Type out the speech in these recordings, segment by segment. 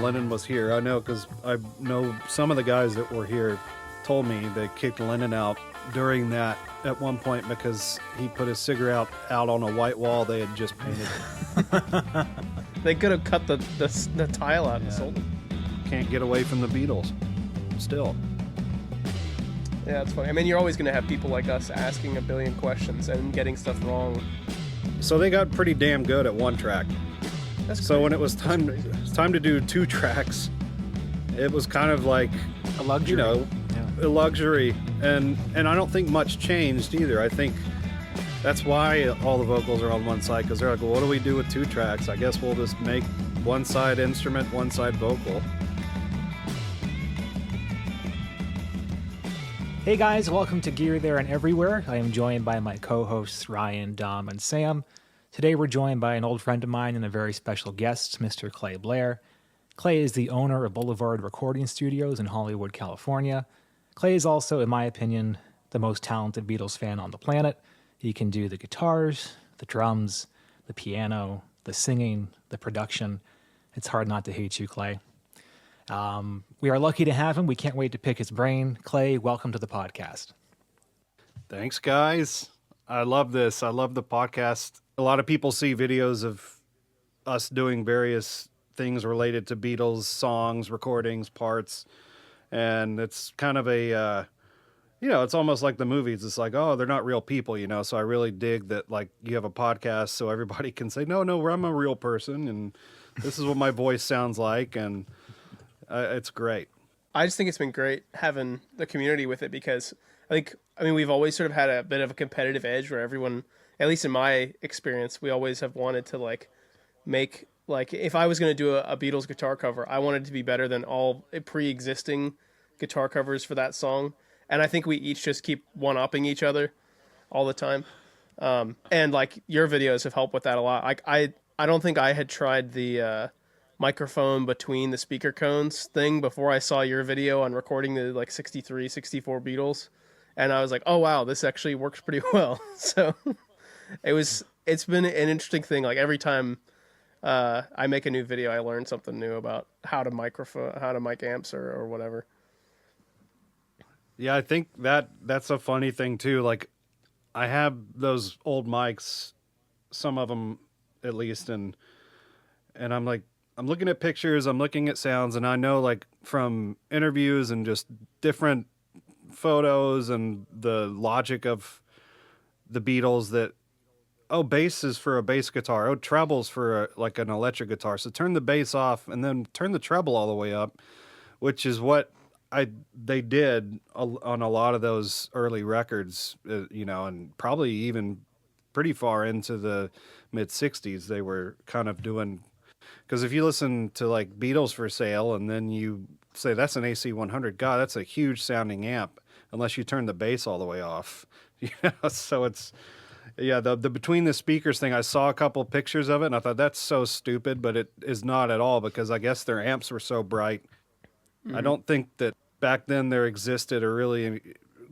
Lennon was here. I know because I know some of the guys that were here told me they kicked Lennon out during that at one point because he put his cigarette out on a white wall they had just painted. They could have cut the tile out and sold it. Can't get away from the Beatles. Still. Yeah, it's funny. I mean, you're always going to have people like us asking a billion questions and getting stuff wrong. So they got pretty damn good at one track. That's so when it was time to do 2 tracks, it was kind of like a luxury. You know, a luxury, and I don't think much changed either. I think that's why all the vocals are on one side, because they're like, well, what do we do with 2 tracks? I guess we'll just make one side instrument, one side vocal. Hey guys, welcome to Gear There and Everywhere. I am joined by my co-hosts Ryan, Dom, and Sam. Today we're joined by an old friend of mine and a very special guest, Mr. Clay Blair. Clay is the owner of Boulevard Recording Studios in Hollywood, California. Clay is also, in my opinion, the most talented Beatles fan on the planet. He can do the guitars, the drums, the piano, the singing, the production. It's hard not to hate you, Clay. We are lucky to have him. We can't wait to pick his brain. Clay, welcome to the podcast. Thanks, guys. I love this. I love the podcast. A lot of people see videos of us doing various things related to Beatles, songs, recordings, parts, and it's kind of a, it's almost like the movies. It's like, oh, they're not real people, so I really dig that, like, you have a podcast so everybody can say, no, I'm a real person, and this is what my voice sounds like, and it's great. I just think it's been great having the community with it because we've always sort of had a bit of a competitive edge where everyone, at least in my experience, we always have wanted to make if I was going to do a Beatles guitar cover, I wanted it to be better than all pre-existing guitar covers for that song. And I think we each just keep one-upping each other all the time. And your videos have helped with that a lot. I don't think I had tried the microphone between the speaker cones thing before I saw your video on recording the 63, 64 Beatles. And I was like, oh wow, this actually works pretty well. So it's been an interesting thing. Like every time I make a new video, I learn something new about how to mic amps or whatever. Yeah, I think that's a funny thing too. Like I have those old mics, some of them at least, and I'm looking at pictures, I'm looking at sounds, and I know from interviews and just different photos and the logic of the Beatles that, bass is for a bass guitar, treble's for an electric guitar, so turn the bass off and then turn the treble all the way up, which is what they did on a lot of those early records, and probably even pretty far into the mid-'60s they were kind of doing. Because if you listen to Beatles for Sale and then you say that's an AC 100, God, that's a huge sounding amp unless you turn the bass all the way off. So it's, the between the speakers thing, I saw a couple of pictures of it and I thought that's so stupid, but it is not at all because I guess their amps were so bright. Mm-hmm. I don't think that back then there existed a really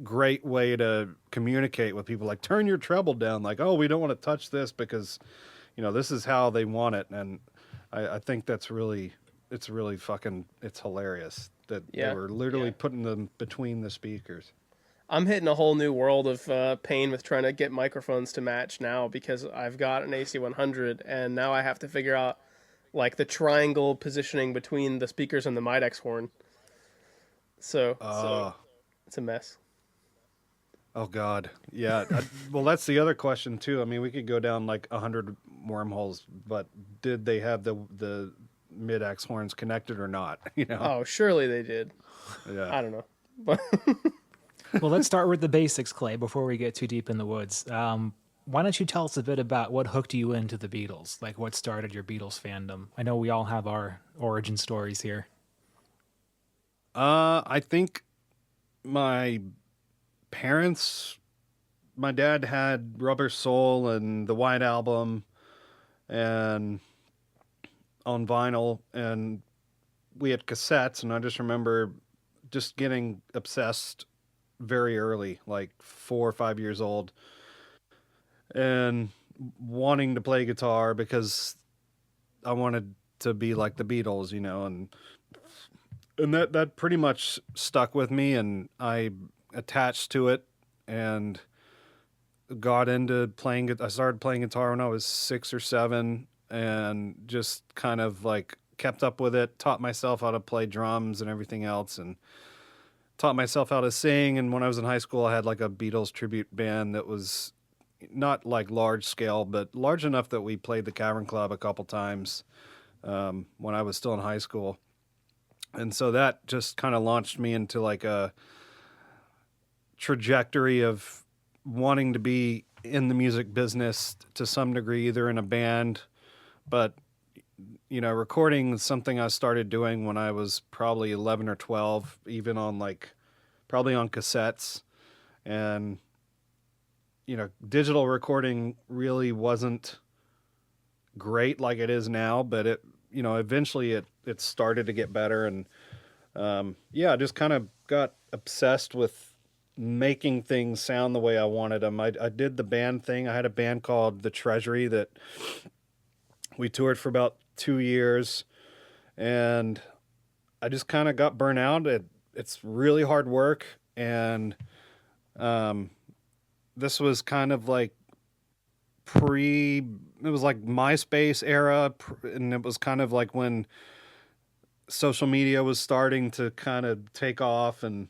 great way to communicate with people. Turn your treble down. We don't want to touch this because, this is how they want it. And I think it's really it's hilarious that they were literally putting them between the speakers. I'm hitting a whole new world of pain with trying to get microphones to match now because I've got an AC 100 and now I have to figure out the triangle positioning between the speakers and the Midex horn. So it's a mess. Oh God. Yeah. Well, that's the other question too. I mean, we could go down 100 wormholes, but did they have the mid-X horns connected or not? Oh, surely they did. Yeah. I don't know. But Well, let's start with the basics, Clay, before we get too deep in the woods. Why don't you tell us a bit about what hooked you into the Beatles? What started your Beatles fandom? I know we all have our origin stories here. I think my parents, my dad had Rubber Soul and the White Album and on vinyl, and we had cassettes, and I just remember just getting obsessed very early, 4 or 5 years old, and wanting to play guitar because I wanted to be like the Beatles, and that pretty much stuck with me, and I attached to it and got into playing it. I started playing guitar when I was 6 or 7 and just kind of like kept up with it, taught myself how to play drums and everything else, and taught myself how to sing. And when I was in high school, I had like a Beatles tribute band that was not like large scale, but large enough that we played the Cavern Club a couple times when I was still in high school. And so that just kind of launched me into like a trajectory of wanting to be in the music business to some degree, either in a band, but recording is something I started doing when I was probably 11 or 12, even on probably on cassettes. And, digital recording really wasn't great like it is now, but eventually it started to get better. And, I just kind of got obsessed with making things sound the way I wanted them. I did the band thing. I had a band called The Treasury that we toured for about 2 years, and I just kind of got burnt out. It's really hard work, and this was kind of like it was like MySpace era, and it was kind of like when social media was starting to kind of take off, and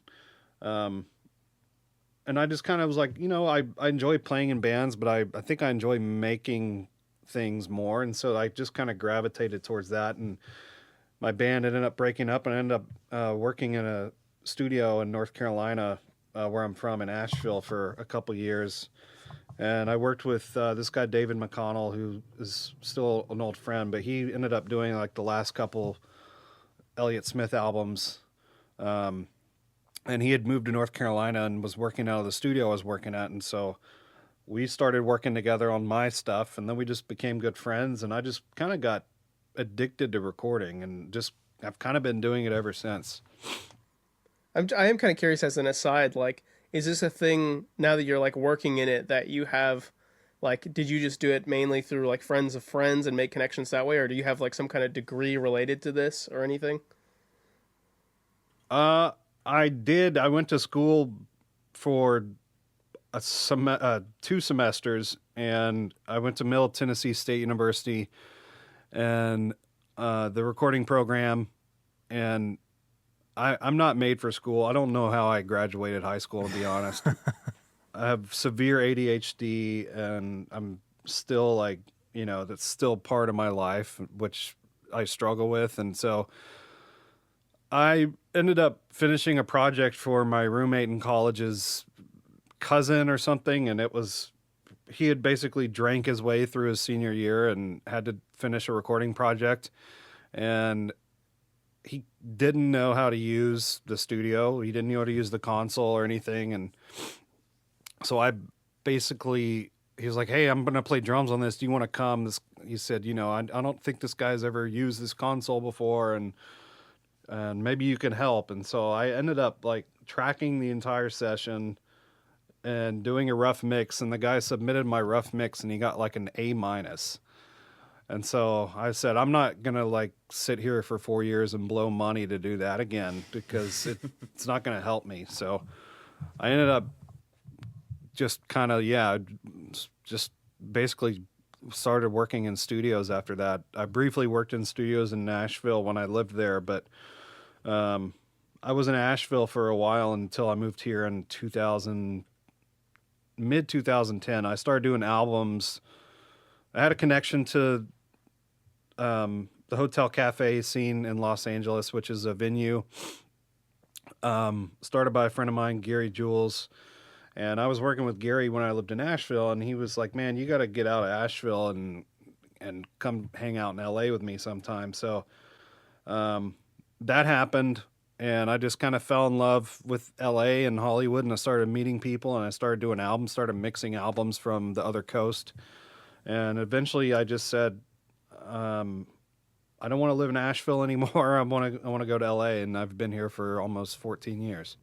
I just kind of was like, I enjoy playing in bands, but I think I enjoy making things more. And so I just kind of gravitated towards that. And my band ended up breaking up, and I ended up working in a studio in North Carolina, where I'm from, in Asheville, for a couple years. And I worked with this guy, David McConnell, who is still an old friend, but he ended up doing like the last couple Elliott Smith albums. And he had moved to North Carolina and was working out of the studio I was working at. And so we started working together on my stuff, and then we just became good friends. And I just kind of got addicted to recording, and I've kind of been doing it ever since. I am kind of curious, as an aside, like, is this a thing now that you're like working in it that you have, like, did you just do it mainly through like friends of friends and make connections that way? Or do you have like some kind of degree related to this or anything? I did. I went to school for 2 semesters, and I went to Middle Tennessee State University and the recording program. And I'm not made for school. I don't know how I graduated high school, to be honest. I have severe ADHD, and I'm still like, that's still part of my life, which I struggle with. And so I ended up finishing a project for my roommate in college's cousin or something, and he had basically drank his way through his senior year and had to finish a recording project, and he didn't know how to use the studio. He didn't know how to use the console or anything, and so he was like, "Hey, I'm going to play drums on this. Do you want to come?" He said, I don't think this guy's ever used this console before, and maybe you can help. And so I ended up like tracking the entire session and doing a rough mix, and the guy submitted my rough mix, and he got like an A-. And so I said, I'm not going to like sit here for 4 years and blow money to do that again, because it's not going to help me. So I ended up just kind of, just basically started working in studios after that. I briefly worked in studios in Nashville when I lived there, but I was in Asheville for a while until I moved here in mid 2010. I started doing albums. I had a connection to the Hotel Cafe scene in Los Angeles, which is a venue started by a friend of mine, Gary Jules. And I was working with Gary when I lived in Asheville, and he was like, "Man, you got to get out of Asheville and come hang out in LA with me sometime." So that happened, and I just kind of fell in love with LA and Hollywood, and I started meeting people, and I started doing albums, started mixing albums from the other coast. And eventually I just said, I don't want to live in Asheville anymore. I want to go to LA, and I've been here for almost 14 years.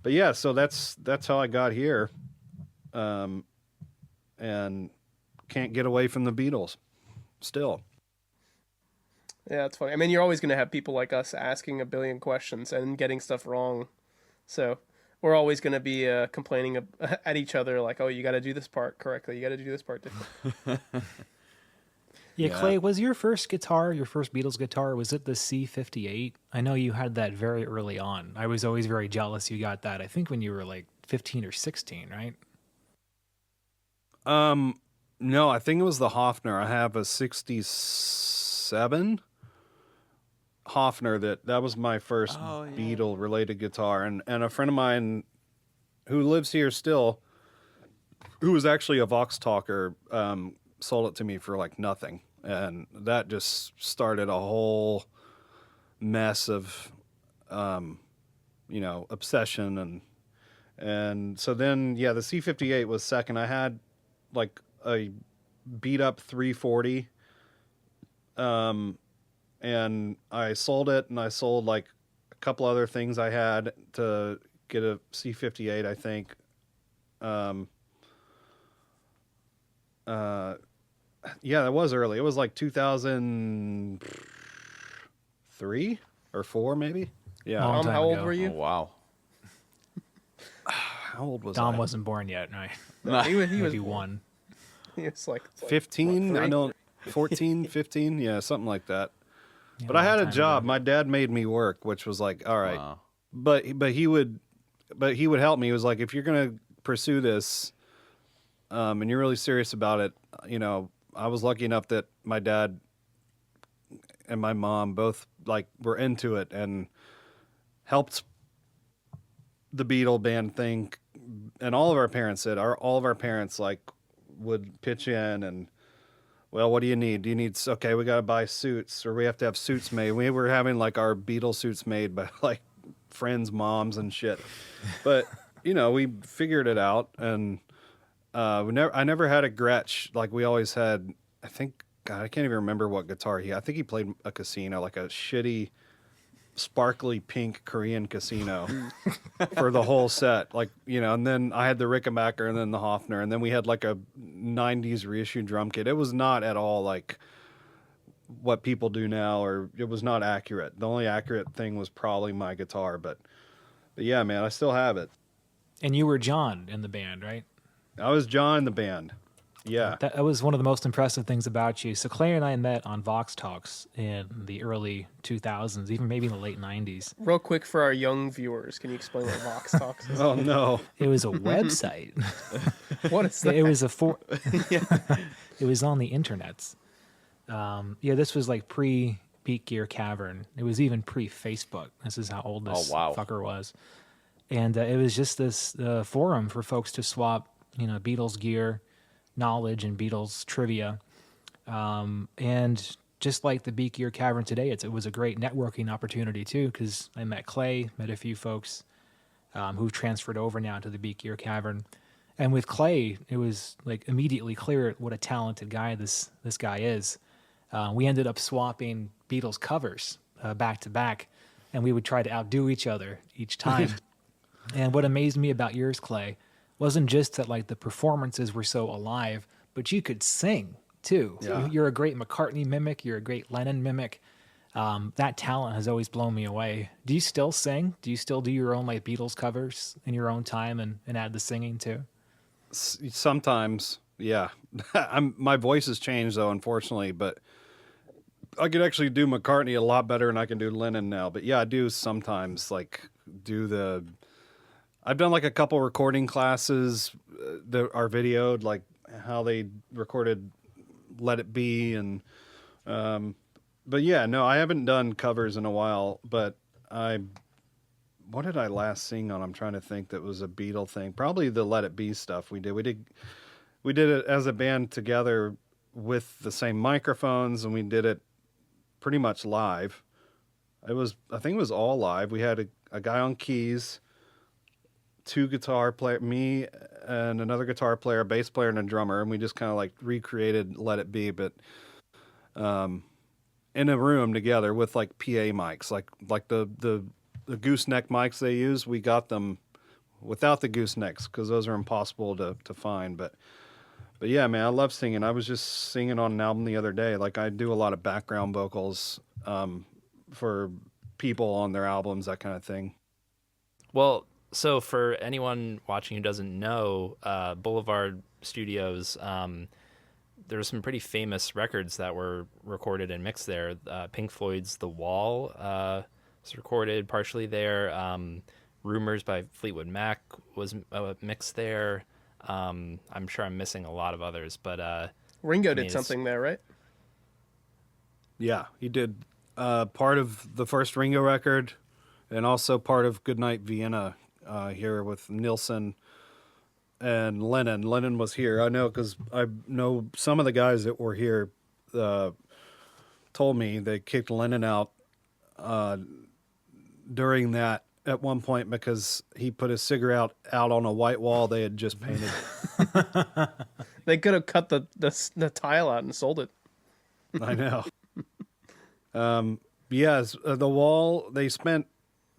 But yeah, so that's how I got here, and can't get away from the Beatles still. Yeah, it's funny. I mean, you're always going to have people like us asking a billion questions and getting stuff wrong. So we're always going to be complaining at each other, like, "Oh, you got to do this part correctly. You got to do this part differently." Yeah, Yeah. Clay, was your first guitar, your first Beatles guitar, was it the C58? I know you had that very early on. I was always very jealous you got that. I think when you were like 15 or 16, right? No, I think it was the Hofner. I have a 67 Hofner that was my first Oh, yeah. Beatle related guitar, and a friend of mine who lives here still, who was actually a Vox talker, sold it to me for like nothing, and that just started a whole mess of obsession, and so then the C58 was second. I had like a beat up 340, and I sold it, and I sold like a couple other things I had to get a C58, I think. Yeah, that was early. It was like 2003 or 4, maybe. Yeah. Long time How old ago. were Oh, you? wow. How old was Dom I? wasn't born yet, right? No, he was Maybe born. one. He was like 15. what, I 3? know 14, 15. Yeah, something like that. Yeah, But I long had a time job. ago. My dad made me work, which was like, all right. Wow. But he would help me. He was like, if you're gonna pursue this, and you're really serious about it, I was lucky enough that my dad and my mom both like were into it and helped the Beatle band thing, and all of our parents did. All of our parents like would pitch in and, well, what do you need? Do you need, okay, we got to buy suits, or we have to have suits made. We were having like our Beatle suits made by like friends' moms and shit. But, we figured it out, and I never had a Gretsch. Like we always had, I think, God, I can't even remember what guitar I think he played a Casino, like a shitty, sparkly pink Korean Casino for the whole set. Like, and then I had the Rickenbacker and then the Hofner, and then we had like a 90s reissue drum kit. It was not at all like what people do now, or it was not accurate. The only accurate thing was probably my guitar, but yeah, man, I still have it. And you were John in the band, right? I was John in the band. Yeah. That was one of the most impressive things about you. So Clay and I met on Vox Talks in the early 2000s, even maybe in the late 90s. Real quick for our young viewers, can you explain what Vox Talks is? Oh no. It was a website. What is that? It was it was on the internets. This was like pre Beat Gear Cavern. It was even pre Facebook. This is how old this Oh, wow. fucker was. And it was just this forum for folks to swap, Beatles gear, knowledge, and Beatles trivia. And just like the Beat Gear Cavern today, it was a great networking opportunity too, because I met Clay, met a few folks who've transferred over now to the Beat Gear Cavern. And with Clay, it was like immediately clear what a talented guy this guy is. We ended up swapping Beatles covers back to back, and we would try to outdo each other each time. And what amazed me about yours, Clay, wasn't just that like the performances were so alive, but you could sing too. Yeah. You're a great McCartney mimic. You're a great Lennon mimic. That talent has always blown me away. Do you still sing? Do you still do your own like Beatles covers in your own time and add the singing too? Sometimes, yeah. My voice has changed though, unfortunately, but I could actually do McCartney a lot better than I can do Lennon now. But yeah, I do sometimes like I've done like a couple recording classes that are videoed, like how they recorded Let It Be, and but yeah, no, I haven't done covers in a while. But what did I last sing on? I'm trying to think. That was a Beatle thing. Probably the Let It Be stuff we did. We did it as a band together with the same microphones, and we did it pretty much live. I think it was all live. We had a guy on keys, 2 guitar player, me and another guitar player, a bass player, and a drummer, and we just kind of like recreated Let It Be, but in a room together with like PA mics, like the gooseneck mics they use. We got them without the goosenecks because those are impossible to find. But But yeah, man, I love singing. I was just singing on an album the other day. Like I do a lot of background vocals for people on their albums, that kind of thing. Well, so for anyone watching who doesn't know, Boulevard Studios, there were some pretty famous records that were recorded and mixed there. Pink Floyd's The Wall was recorded partially there. Rumors by Fleetwood Mac was mixed there. I'm sure I'm missing a lot of others, but Ringo did something there, right? Yeah, he did part of the first Ringo record and also part of Goodnight Vienna here with Nilsson and Lennon. Lennon was here. I know because I know some of the guys that were here told me they kicked Lennon out during that at one point because he put his cigarette out on a white wall they had just painted. They could have cut the tile out and sold it. I know. Yes, the Wall, they spent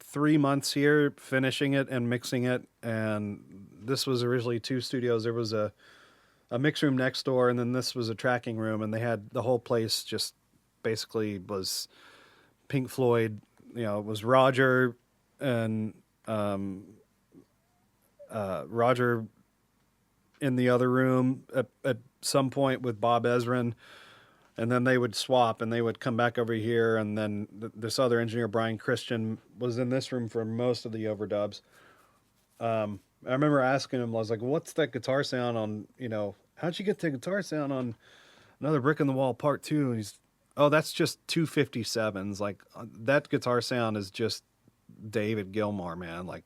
3 months here finishing it and mixing it, and this was originally 2 studios. There was a mix room next door, and then this was a tracking room, and they had the whole place just basically was Pink Floyd. You know, it was Roger and Roger in the other room at some point with Bob Ezrin. And then they would swap, and they would come back over here, and then this other engineer, Brian Christian, was in this room for most of the overdubs. I remember asking him, I was like, what's that guitar sound on, how'd you get the guitar sound on Another Brick in the Wall Part 2? And he's, oh, that's just 257s. Like, that guitar sound is just David Gilmour, man. Like,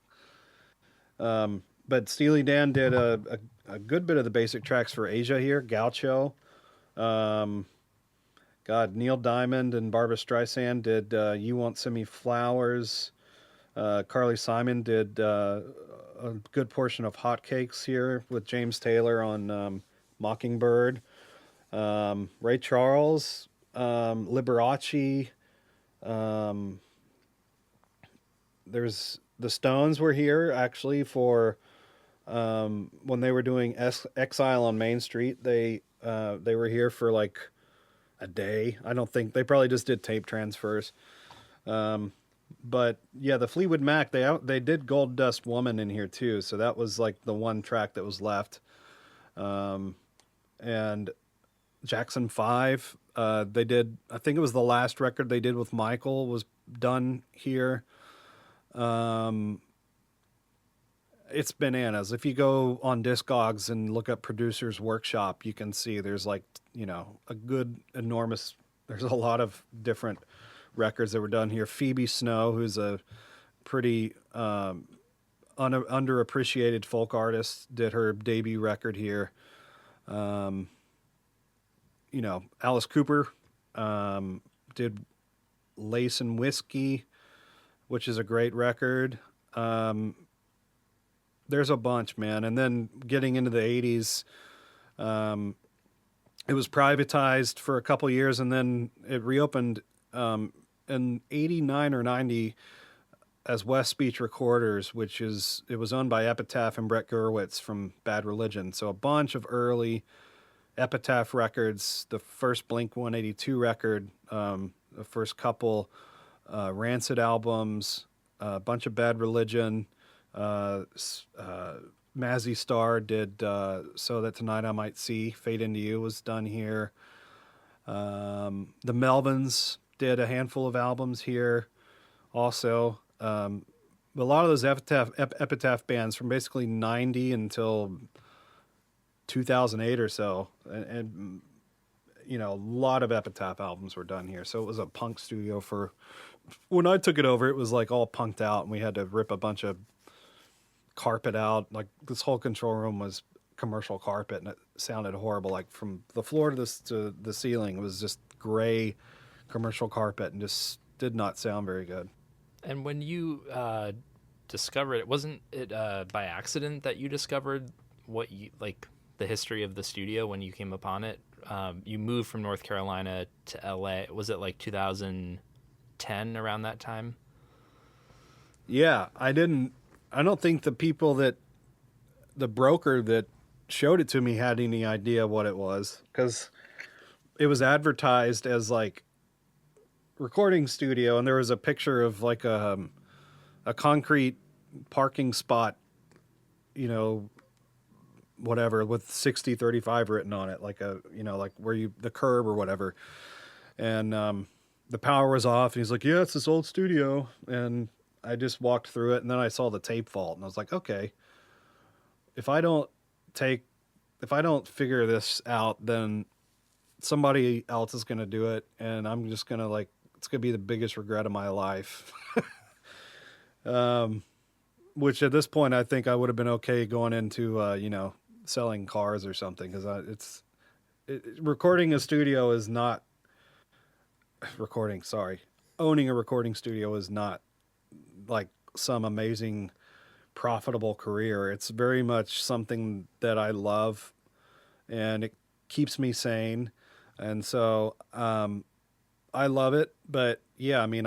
but Steely Dan did a good bit of the basic tracks for Asia here, Gaucho. Neil Diamond and Barbra Streisand did You Won't Send Me Flowers. Carly Simon did a good portion of Hotcakes here with James Taylor on Mockingbird. Ray Charles, Liberace. There's the Stones were here actually for when they were doing Exile on Main Street. They were here for like a day. I don't think they probably just did tape transfers. But yeah, the Fleetwood Mac, they did Gold Dust Woman in here too. So that was like the one track that was left. And Jackson 5, they did, I think it was the last record they did with Michael was done here. It's bananas. If you go on Discogs and look up Producer's Workshop, you can see there's like, a good enormous, there's a lot of different records that were done here. Phoebe Snow, who's a pretty underappreciated folk artist, did her debut record here. Alice Cooper did Lace and Whiskey, which is a great record. There's a bunch, man. And then getting into the 80s, it was privatized for a couple years, and then it reopened in 89 or 90 as West Beach Recorders, it was owned by Epitaph and Brett Gurewitz from Bad Religion. So a bunch of early Epitaph records, the first Blink-182 record, the first couple Rancid albums, a bunch of Bad Religion. Mazzy Star did So That Tonight I Might See. Fade Into You was done here. The Melvins did a handful of albums here also. A lot of those Epitaph bands from basically 90 until 2008 or so. And a lot of Epitaph albums were done here. So it was a punk studio when I took it over, it was like all punked out, and we had to rip a bunch of carpet out. Like this whole control room was commercial carpet, and it sounded horrible. Like from the floor to the ceiling, it was just gray commercial carpet, and just did not sound very good. And when you discovered it, wasn't it by accident that you discovered the history of the studio when you came upon it? You moved from North Carolina to LA. Was it like 2010 around that time? Yeah, I don't think the broker that showed it to me had any idea what it was, because it was advertised as like recording studio, and there was a picture of like a concrete parking spot, you know, whatever, with 6035 written on it, like a, you know, like where you, the curb or whatever. And the power was off, and he's like, yeah, it's this old studio. And I just walked through it, and then I saw the tape fault, and I was like, okay, if I don't figure this out, then somebody else is going to do it. And I'm just going to like, it's going to be the biggest regret of my life. Which at this point, I think I would have been okay going into, you know, selling cars or something. Cause recording a studio is not owning a recording studio is not like some amazing profitable career. It's very much something that I love, and it keeps me sane. And so, I love it, but yeah, I mean,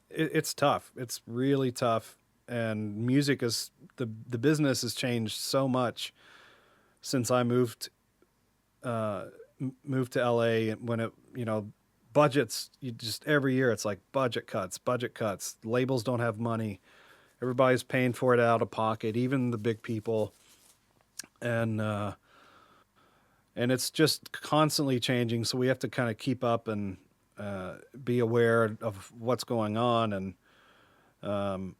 it's tough. It's really tough. And music is, the business has changed so much since I moved to LA, when it, you know, budgets, you just, every year it's like budget cuts. Labels don't have money. Everybody's paying for it out of pocket, even the big people. And it's just constantly changing. So we have to kind of keep up and be aware of what's going on, and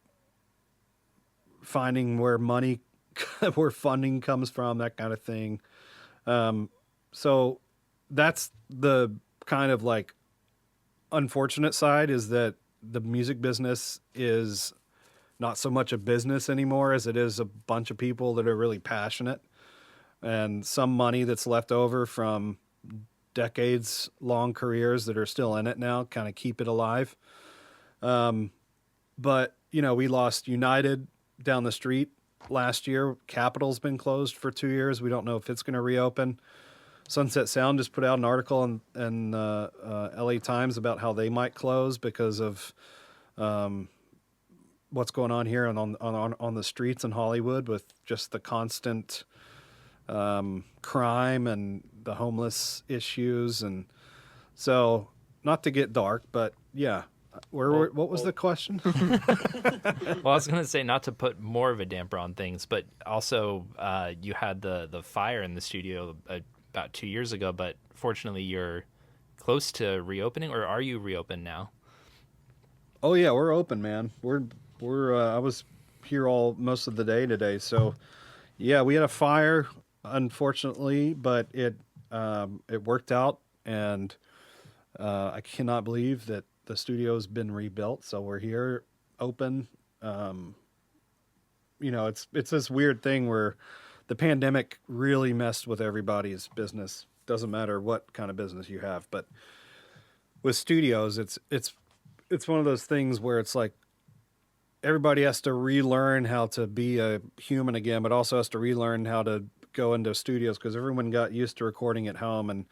finding where where funding comes from, that kind of thing. So that's the kind of like unfortunate side, is that the music business is not so much a business anymore as it is a bunch of people that are really passionate, and some money that's left over from decades long careers that are still in it now, kind of keep it alive. But you know, we lost United down the street last year. Capitol's been closed for 2 years. We don't know if it's going to reopen. Sunset Sound just put out an article in LA Times about how they might close because of what's going on here on the streets in Hollywood, with just the constant crime and the homeless issues. And so, not to get dark, but yeah. What was the question? Well, I was going to say, not to put more of a damper on things, but also you had the fire in the studio about 2 years ago, but fortunately you're close to reopening, or are you reopened now? Oh yeah, we're open, man. We're I was here most of the day today. So yeah, we had a fire, unfortunately, but it worked out, and I cannot believe that the studio's been rebuilt. So we're here open. You know, it's this weird thing where the pandemic really messed with everybody's business. Doesn't matter what kind of business you have, but with studios, it's one of those things where it's like everybody has to relearn how to be a human again, but also has to relearn how to go into studios, because everyone got used to recording at home, and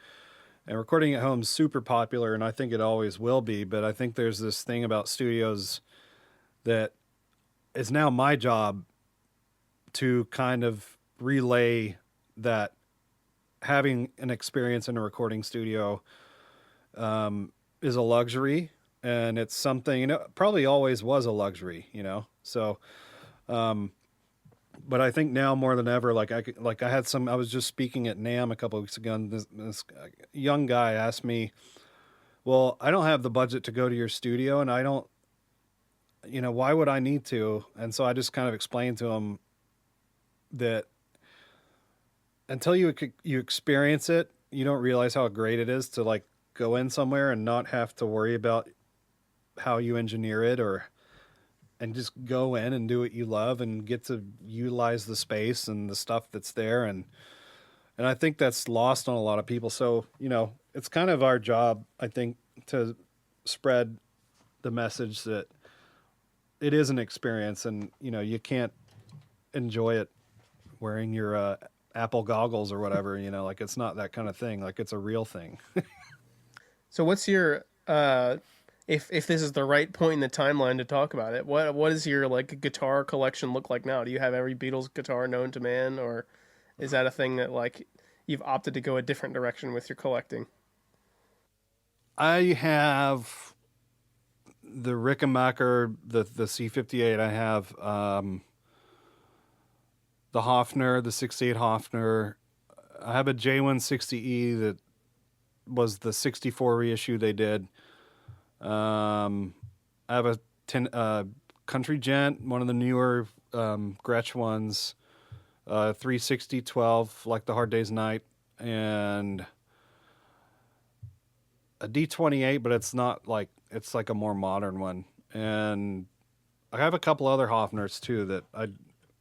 recording at home is super popular, and I think it always will be. But I think there's this thing about studios that is now my job to kind of relay that having an experience in a recording studio is a luxury, and it's something, you know, probably always was a luxury, you know. So, but I think now more than ever, I was just speaking at NAMM a couple of weeks ago, and this young guy asked me, well, I don't have the budget to go to your studio, and I don't, you know, why would I need to? And so I just kind of explained to him that until you experience it, you don't realize how great it is to like go in somewhere and not have to worry about how you engineer it, and just go in and do what you love and get to utilize the space and the stuff that's there. And I think that's lost on a lot of people. So, you know, it's kind of our job, I think, to spread the message that it is an experience, and, you know, you can't enjoy it wearing your Apple goggles or whatever, you know, like it's not that kind of thing. Like it's a real thing. So what's your if this is the right point in the timeline to talk about it, what is your like guitar collection look like now? Do you have every Beatles guitar known to man, or Is that a thing that like you've opted to go a different direction with your collecting? I have the Rickenbacker, the C58. I have the Hofner, the 68 Hofner. I have a J160E that was the 64 reissue they did. I have a Country Gent, one of the newer Gretsch ones, 360-12, like the Hard Day's Night, and a D28, but it's not like, it's like a more modern one. And I have a couple other Hofners too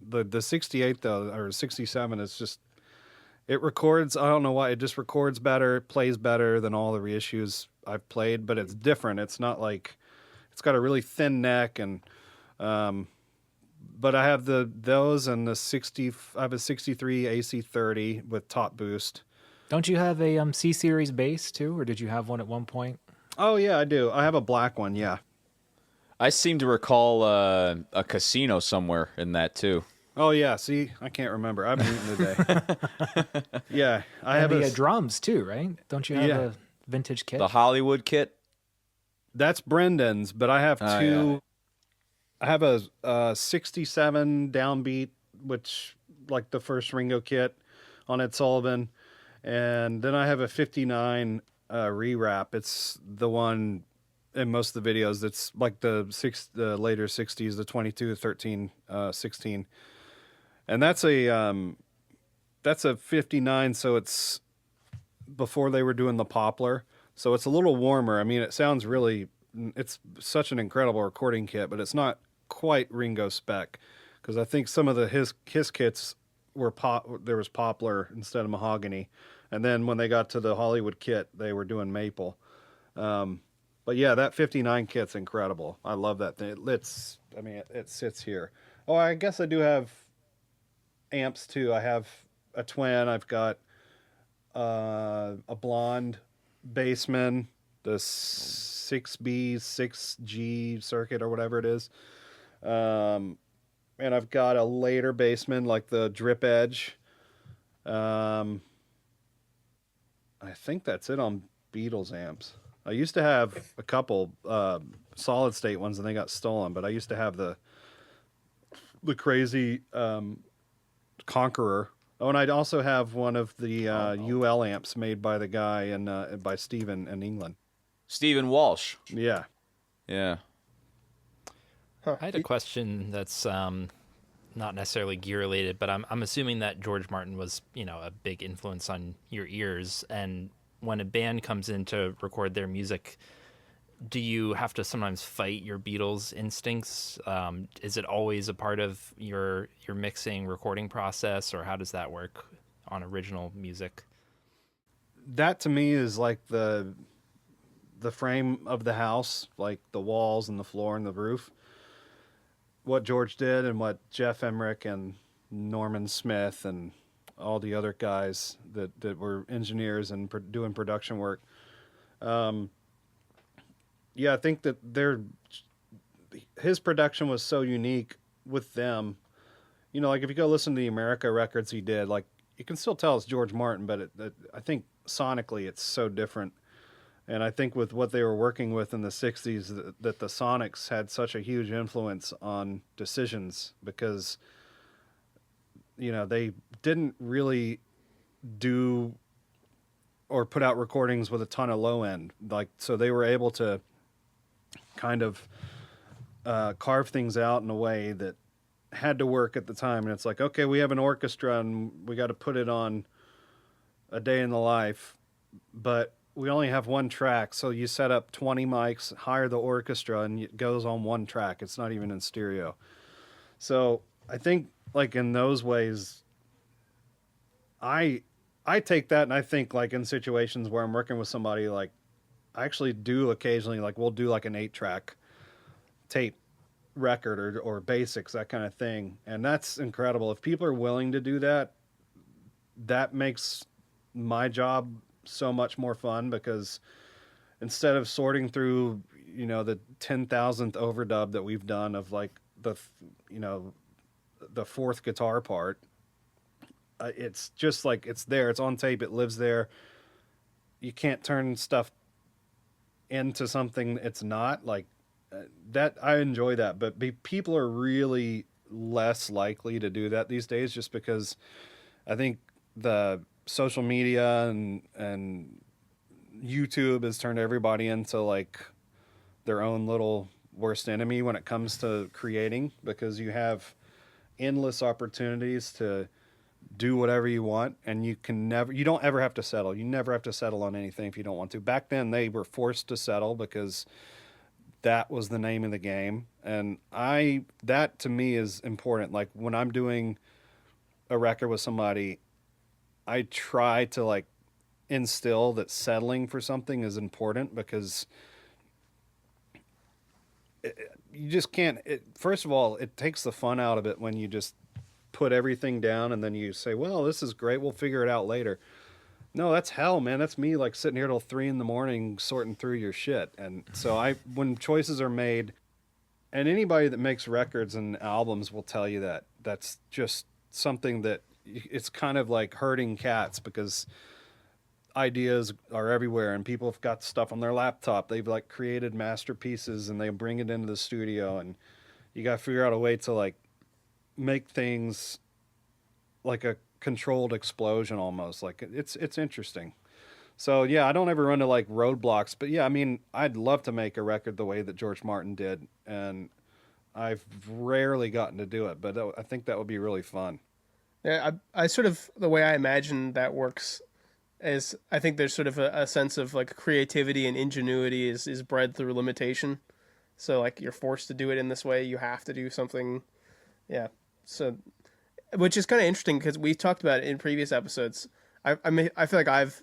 the 68 though, or 67 is just, it records, I don't know why, it just records better, it plays better than all the reissues I've played, but it's different. It's not like, it's got a really thin neck and, but I have those and the 60, I have a 63 AC30 with top boost. Don't you have a C series bass too, or did you have one at one point? Oh yeah, I do. I have a black one. Yeah. I seem to recall a casino somewhere in that too. Oh yeah. See, I can't remember. I've been eating today. Yeah, I have the drums too, right? Don't you have Yeah. a vintage kit? The Hollywood kit. That's Brendan's, but I have two. Yeah. I have a 67 downbeat, which like the first Ringo kit on Ed Sullivan, and then I have a 59 rewrap. It's the one in most of the videos. It's like the later 60s, the 22, 13, 16, and that's a 59. So it's before they were doing the Poplar, so it's a little warmer. I mean, it sounds really. It's such an incredible recording kit, but it's not quite Ringo spec, because I think some of his kits were there was poplar instead of mahogany, and then when they got to the Hollywood kit, they were doing maple. But yeah, that 59 kit's incredible. I love that thing. It sits here. Oh, I guess I do have amps too. I have a twin. I've got a blonde bassman, the 6B, 6G circuit or whatever it is. And I've got a later bassman, like the Drip Edge. I think that's it on Beatles amps. I used to have a couple solid state ones and they got stolen, but I used to have the crazy Conqueror. Oh, and I'd also have one of the UL amps made by the guy by Stephen in England. Stephen Walsh. Yeah. Yeah. Huh. I had a question that's not necessarily gear related, but I'm assuming that George Martin was, a big influence on your ears. And when a band comes in to record their music, do you have to sometimes fight your Beatles instincts? Is it always a part of your mixing recording process, or how does that work on original music? That to me is like the frame of the house, like the walls and the floor and the roof. What George did and what Jeff Emmerich and Norman Smith and all the other guys that were engineers and doing production work. Yeah, I think that his production was so unique with them. Like if you go listen to the America records he did, like you can still tell it's George Martin, but I think sonically it's so different. And I think with what they were working with in the 60s, that the Sonics had such a huge influence on decisions, because, they didn't really do or put out recordings with a ton of low end. So they were able to kind of carve things out in a way that had to work at the time. And it's like, okay, we have an orchestra and we got to put it on A Day in the Life, but we only have one track, so you set up 20 mics, hire the orchestra, and it goes on one track. It's not even in stereo. So I think, like, in those ways, I take that and I think, like, in situations where I'm working with somebody, like, I actually do occasionally, like, we'll do, like, an 8-track tape record or basics, that kind of thing. And that's incredible. If people are willing to do that, that makes my job so much more fun, because instead of sorting through the 10,000th overdub that we've done of like the fourth guitar part, it's just like it's there. It's on tape. It lives there. You can't turn stuff into something it's not. Like that, I enjoy that. But people are really less likely to do that these days, just because I think the social media and YouTube has turned everybody into like their own little worst enemy when it comes to creating, because you have endless opportunities to do whatever you want, and you don't ever have to settle. You never have to settle on anything if you don't want to. Back then they were forced to settle because that was the name of the game. And that to me is important. Like when I'm doing a record with somebody, I try to like instill that settling for something is important, because you just can't. First of all, it takes the fun out of it when you just put everything down and then you say, well, this is great, we'll figure it out later. No, that's hell, man. That's me like sitting here till 3 a.m. sorting through your shit. And so when choices are made, and anybody that makes records and albums will tell you that that's just something that it's kind of like herding cats, because ideas are everywhere and people have got stuff on their laptop. They've like created masterpieces and they bring it into the studio, and you got to figure out a way to like make things like a controlled explosion almost. Like it's interesting. So yeah, I don't ever run to like roadblocks, but yeah, I mean, I'd love to make a record the way that George Martin did, and I've rarely gotten to do it, but I think that would be really fun. Yeah, I sort of, the way I imagine that works is, I think there's sort of a sense of like creativity and ingenuity is bred through limitation. So like you're forced to do it in this way. You have to do something. Yeah. So, which is kind of interesting because we talked about it in previous episodes. I feel like I've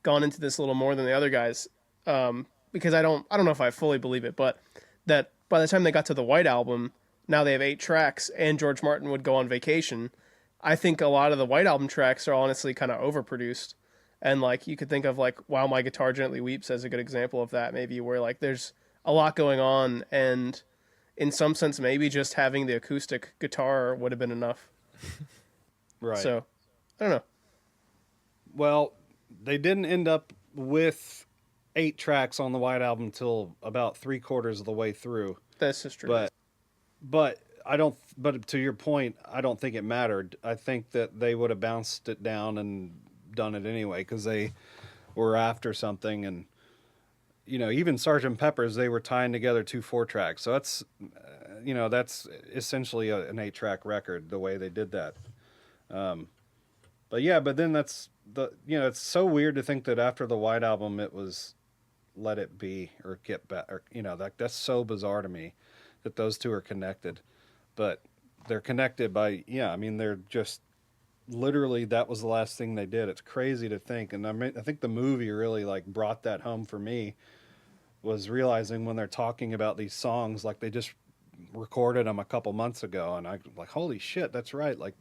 gone into this a little more than the other guys, because I don't know if I fully believe it, but that by the time they got to the White Album, now they have 8 tracks, and George Martin would go on vacation. I think a lot of the White Album tracks are honestly kind of overproduced, and like you could think of like While My Guitar Gently Weeps as a good example of that, maybe, where like there's a lot going on, and in some sense maybe just having the acoustic guitar would have been enough. Right. So I don't know. Well, they didn't end up with 8 tracks on the White Album till about 3/4 of the way through. That's just true. But I don't. But to your point, I don't think it mattered. I think that they would have bounced it down and done it anyway, because they were after something. And even Sgt. Pepper's, they were tying together 2 4-tracks. So that's that's essentially an 8-track record the way they did that. But then that's it's so weird to think that after the White Album it was Let It Be or Get Back, or that's so bizarre to me that those two are connected. But they're connected by they're just literally, that was the last thing they did. It's crazy to think. And I think the movie really like brought that home for me, was realizing when they're talking about these songs, like they just recorded them a couple months ago, and I like, holy shit, that's right. Like,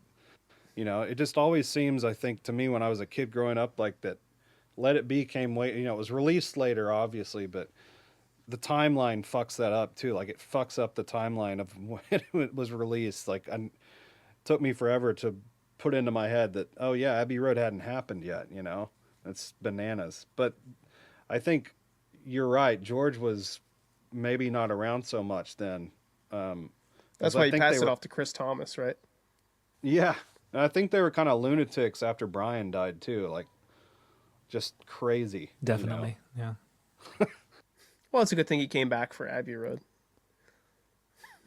it just always seems, I think, to me when I was a kid growing up, like that Let It Be came way, it was released later, obviously, but the timeline fucks that up too. Like it fucks up the timeline of when it was released. Like it took me forever to put into my head that, oh yeah, Abbey Road hadn't happened yet. It's bananas. But I think you're right. George was maybe not around so much then. That's why he passed it off to Chris Thomas, right? Yeah. And I think they were kind of lunatics after Brian died too. Like just crazy. Definitely. Yeah. Well, it's a good thing he came back for Abbey Road.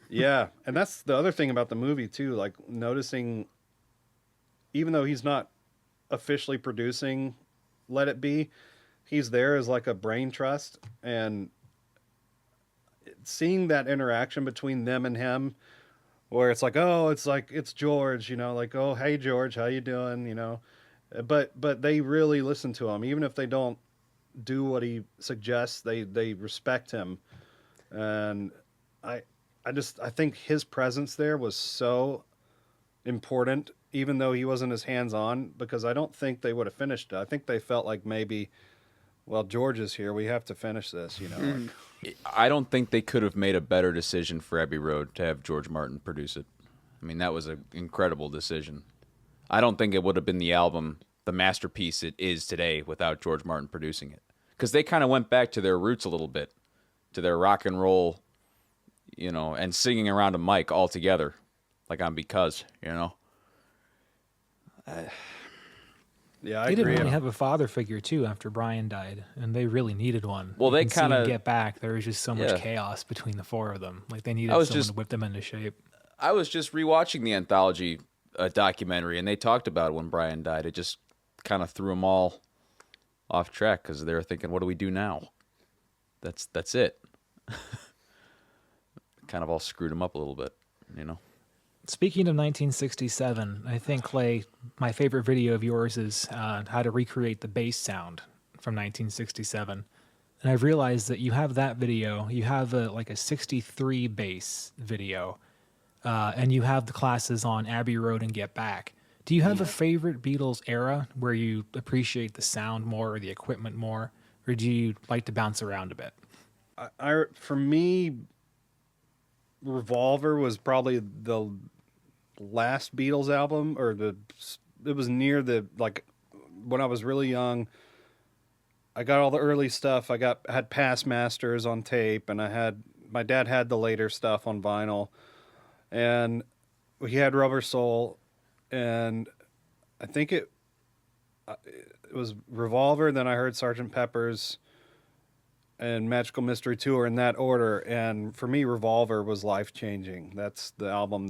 Yeah. And that's the other thing about the movie too. Like noticing, even though he's not officially producing Let It Be, he's there as like a brain trust, and seeing that interaction between them and him, where it's like, oh, it's George, like, oh, hey George, how you doing? But they really listen to him, even if they don't do what he suggests. They respect him, and I think his presence there was so important, even though he wasn't as hands-on, because I don't think they would have finished it. I think they felt like maybe, well, George is here, we have to finish this, like, I don't think they could have made a better decision for Abbey Road to have George Martin produce it. I mean, that was an incredible decision. I don't think it would have been the album, the masterpiece it is today, without George Martin producing it. Because they kind of went back to their roots a little bit, to their rock and roll, and singing around a mic all together, like on Because, Yeah, I They didn't agree. really have a father figure too after Brian died, and they really needed one. Well, they You can see 'em kinda- get back. There was just so much Yeah. chaos between the four of them. Like they needed I was someone just- to whip them into shape. I was just rewatching the anthology documentary, and they talked about when Brian died. It just kind of threw them all off track because they were thinking, "What do we do now?" That's it. Kind of all screwed them up a little bit, Speaking of 1967, I think, Clay, my favorite video of yours is how to recreate the bass sound from 1967. And I've realized that you have that video, you have a 63 bass video, and you have the classes on Abbey Road and Get Back. Do you have a favorite Beatles era where you appreciate the sound more or the equipment more, or do you like to bounce around a bit? For me, Revolver was probably the last Beatles album, or it was near when I was really young. I got all the early stuff. I had past masters on tape, and my dad had the later stuff on vinyl, and he had Rubber Soul, and I think it was Revolver. Then I heard Sgt. Pepper's and Magical Mystery Tour in that order. And for me, Revolver was life-changing. That's the album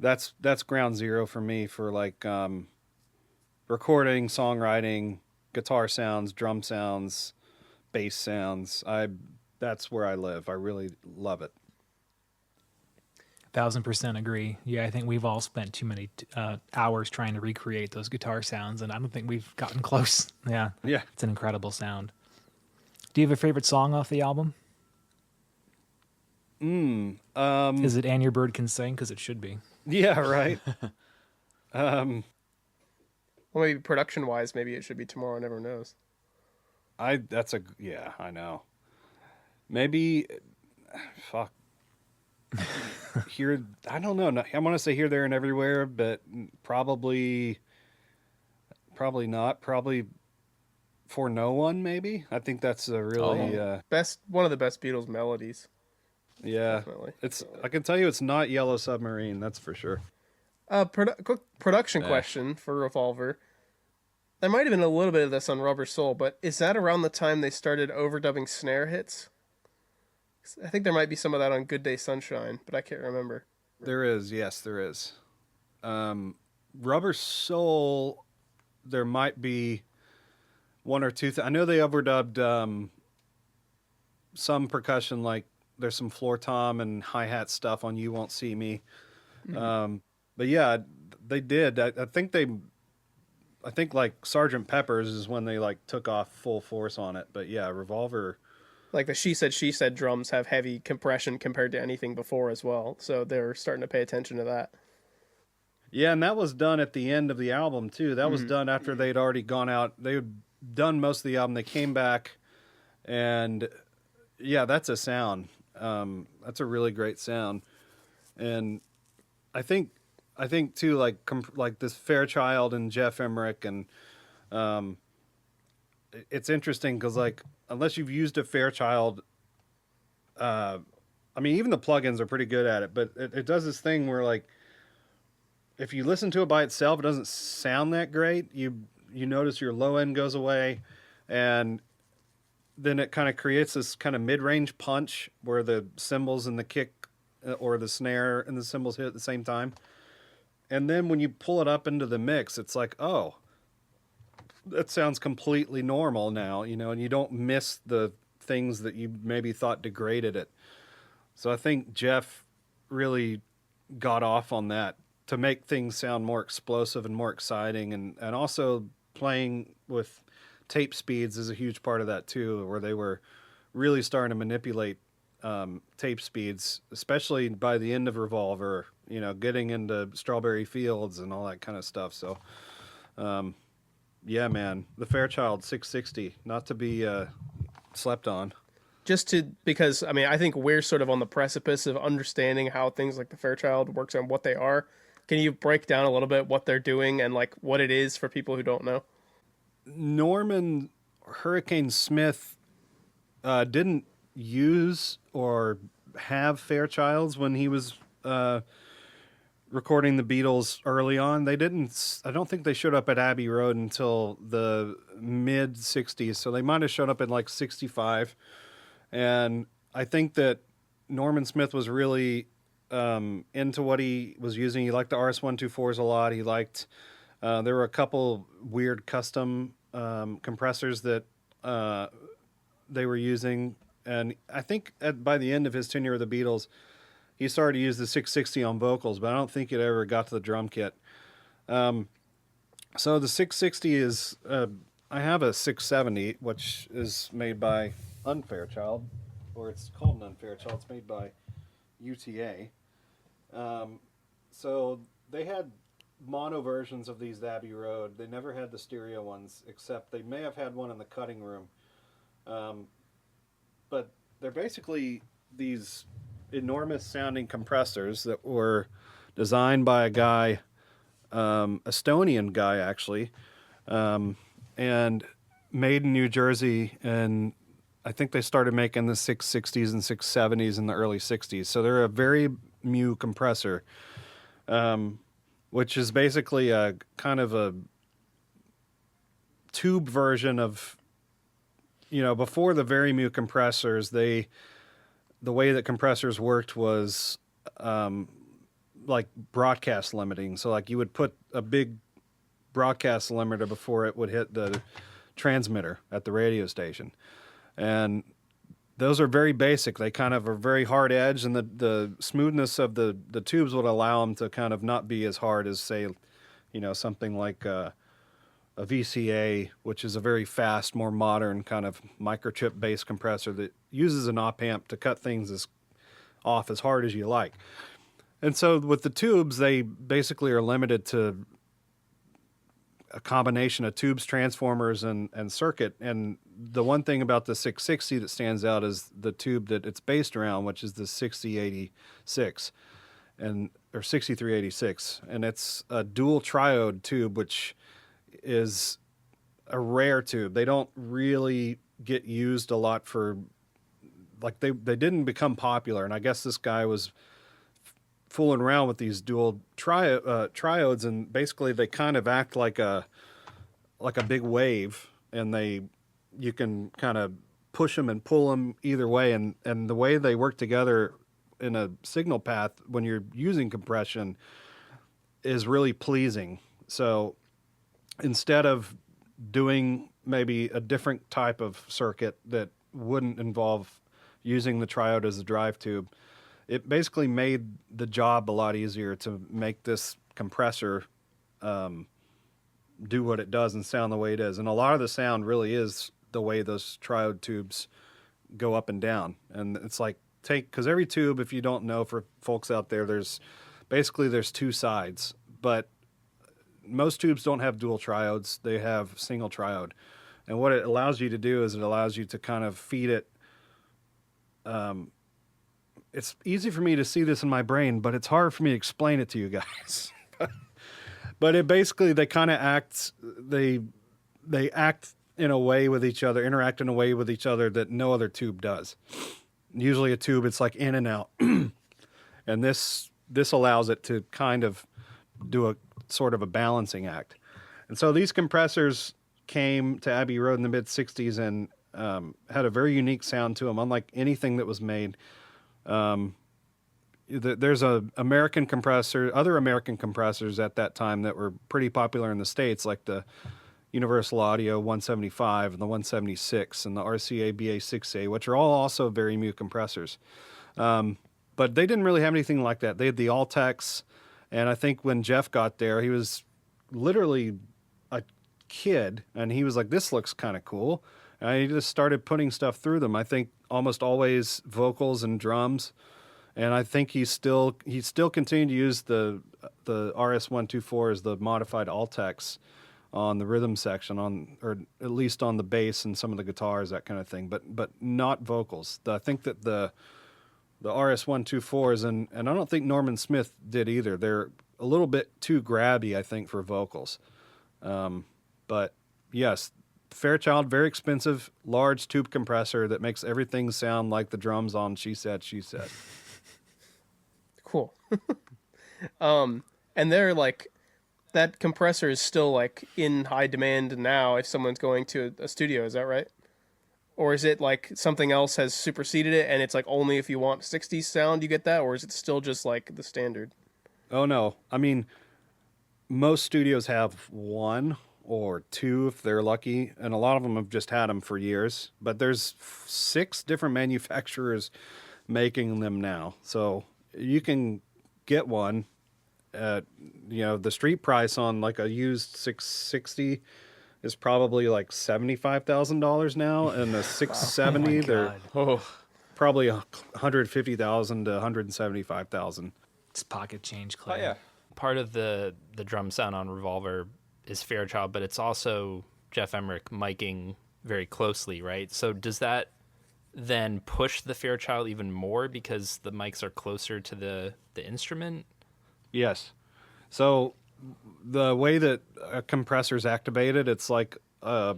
that's ground zero for me for recording, songwriting, guitar sounds, drum sounds, bass sounds. That's where I live. I really love it. 1000% agree. Yeah, I think we've all spent too many hours trying to recreate those guitar sounds, and I don't think we've gotten close. Yeah. Yeah. It's an incredible sound. Do you have a favorite song off the album? Is it And Your Bird Can Sing? Because it should be. Yeah, right. Well, maybe production-wise, maybe it should be Tomorrow Never Knows. I know. Maybe, fuck. Here, I don't know. I want to say Here, There, and Everywhere, but probably not. Probably For No One, maybe. I think that's a really, One of the best Beatles melodies. yeah. Definitely. I can tell you it's not Yellow Submarine, that's for sure. Quick production question for Revolver. There might have been a little bit of this on Rubber Soul, but is that around the time they started overdubbing snare hits? I think there might be some of that on Good Day Sunshine, but I can't remember. There is, yes, there is. Rubber Soul, there might be one or two. I know they overdubbed some percussion, like there's some floor tom and hi-hat stuff on You Won't See Me. Mm-hmm. But yeah, they did. I think like Sgt. Pepper's is when they took off full force on it. But yeah, Revolver. Like the She Said drums have heavy compression compared to anything before as well. So they're starting to pay attention to that. Yeah, and that was done at the end of the album too. That was done after they'd already gone out. They had done most of the album. They came back, and yeah, that's a sound. That's a really great sound. And I think too, like this Fairchild and Jeff Emmerich, and it's interesting because unless you've used a Fairchild, I mean, even the plugins are pretty good at it, but it does this thing where if you listen to it by itself, it doesn't sound that great. You notice your low end goes away, and then it kind of creates this kind of mid-range punch where the cymbals and the kick or the snare and the cymbals hit at the same time. And then when you pull it up into the mix, it's like, oh, that sounds completely normal now, and you don't miss the things that you maybe thought degraded it. So I think Jeff really got off on that to make things sound more explosive and more exciting, and also playing with tape speeds is a huge part of that too, where they were really starting to manipulate tape speeds, especially by the end of Revolver, getting into Strawberry Fields and all that kind of stuff. So, yeah, man, the Fairchild 660, not to be slept on. Because I think we're sort of on the precipice of understanding how things like the Fairchild works and what they are. Can you break down a little bit what they're doing and like what it is for people who don't know? Norman Hurricane Smith didn't use or have Fairchilds when he was recording the Beatles early on. They didn't. I don't think they showed up at Abbey Road until the mid '60s. So they might have showed up in like '65. And I think that Norman Smith was really into what he was using. He liked the RS-124s a lot. He liked. There were a couple weird custom compressors that they were using, and I think by the end of his tenure with the Beatles, he started to use the 660 on vocals, but I don't think it ever got to the drum kit. So the 660 is, I have a 670, which is made by Unfairchild, or it's called an Unfairchild. It's made by UTA. So they had mono versions of these Abbey Road. They never had the stereo ones, except they may have had one in the cutting room. But they're basically these enormous sounding compressors that were designed by a guy, Estonian guy actually, and made in New Jersey. And I think they started making the 660s and 670s in the early 60s. So they're a very mu compressor, which is basically a kind of a tube version of, before the very mu compressors, the way that compressors worked was like broadcast limiting. So like you would put a big broadcast limiter before it would hit the transmitter at the radio station. And those are very basic. They kind of are very hard edge, and the smoothness of the tubes would allow them to kind of not be as hard as, say, something like a VCA, which is a very fast, more modern kind of microchip based compressor that uses an op amp to cut things off as hard as you like. And so with the tubes, they basically are limited to a combination of tubes, transformers, and circuit. And the one thing about the 660 that stands out is the tube that it's based around, which is the 6086 or 6386. And it's a dual triode tube, which is a rare tube. They don't really get used a lot for, like, they didn't become popular. And I guess this guy was fooling around with these dual triodes, and basically they kind of act like a big wave, and you can kind of push them and pull them either way, and the way they work together in a signal path when you're using compression is really pleasing. So instead of doing maybe a different type of circuit that wouldn't involve using the triode as a drive tube, it basically made the job a lot easier to make this compressor do what it does and sound the way it is. And a lot of the sound really is the way those triode tubes go up and down. And it's like, because every tube, if you don't know, for folks out there, there's two sides. But most tubes don't have dual triodes. They have single triode. And what it allows you to do is it allows you to kind of feed it. It's easy for me to see this in my brain, but it's hard for me to explain it to you guys. But it basically, they kind of act, they act in a way with each other, interact in a way with each other that no other tube does. Usually a tube, it's like in and out. And this allows it to kind of do a sort of a balancing act. And so these compressors came to Abbey Road in the mid-'60s and had a very unique sound to them, unlike anything that was made. There's other American compressors at that time that were pretty popular in the States, like the Universal Audio 175 and the 176 and the RCA BA6A, which are all also very mu compressors. But they didn't really have anything like that. They had the Altex, and I think when Jeff got there, he was literally a kid, and he was like, this looks kind of cool. And he just started putting stuff through them. I think almost always vocals and drums. And I think he still continued to use the RS-124 as the modified Altex on the rhythm section, or at least on the bass and some of the guitars, that kind of thing, but not vocals. I think that the RS-124s, and I don't think Norman Smith did either. They're a little bit too grabby, I think, for vocals. But yes, Fairchild, very expensive, large tube compressor that makes everything sound like the drums on She Said, She Said. Cool. And they're like, that compressor is still like in high demand now if someone's going to a studio, is that right? Or is it like something else has superseded it and it's like only if you want 60s sound you get that, or is it still just like the standard? Oh, no. I mean, most studios have one or two if they're lucky, and a lot of them have just had them for years. But there's 6 different manufacturers making them now. So you can get one at, the street price on like a used 660 is probably like $75,000 now, and the 670 they're probably 150,000 to 175,000. It's pocket change, Clay. Oh yeah. Part of the drum sound on Revolver is Fairchild, but it's also Jeff Emmerich miking very closely, right? So does that then push the Fairchild even more because the mics are closer to the instrument? Yes. So the way that a compressor's activated, it's like a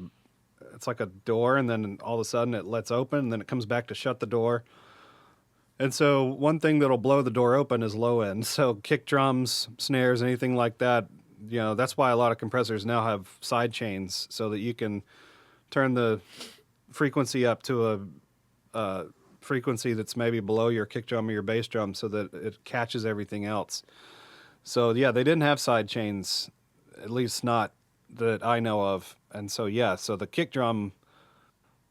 door, and then all of a sudden it lets open, and then it comes back to shut the door. And so one thing that'll blow the door open is low end. So kick drums, snares, anything like that, that's why a lot of compressors now have side chains, so that you can turn the frequency up to a frequency that's maybe below your kick drum or your bass drum, so that it catches everything else. So yeah, they didn't have side chains, at least not that I know of. And so yeah, so the kick drum,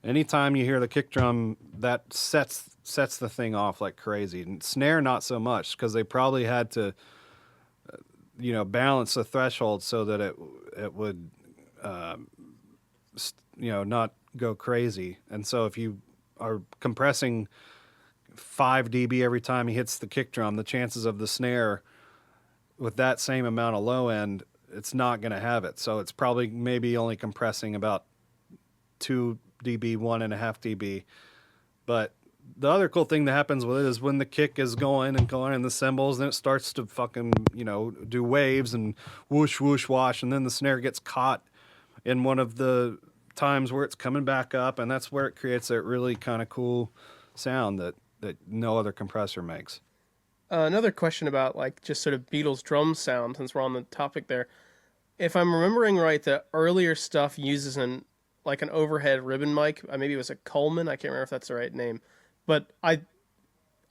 anytime you hear the kick drum, that sets the thing off like crazy. And snare, not so much, because they probably had to, balance the threshold so that it would, not go crazy. And so if you are compressing 5 dB every time he hits the kick drum, the chances of the snare with that same amount of low end, it's not going to have it. So it's probably maybe only compressing about 2 dB, 1.5 dB. But the other cool thing that happens with it is when the kick is going and the cymbals, then it starts to fucking, do waves and whoosh, whoosh, wash. And then the snare gets caught in one of the times where it's coming back up. And that's where it creates that really kind of cool sound that no other compressor makes. Another question about like just sort of Beatles drum sound, since we're on the topic there. If I'm remembering right, the earlier stuff uses an overhead ribbon mic. Maybe it was a Coleman. I can't remember if that's the right name. But I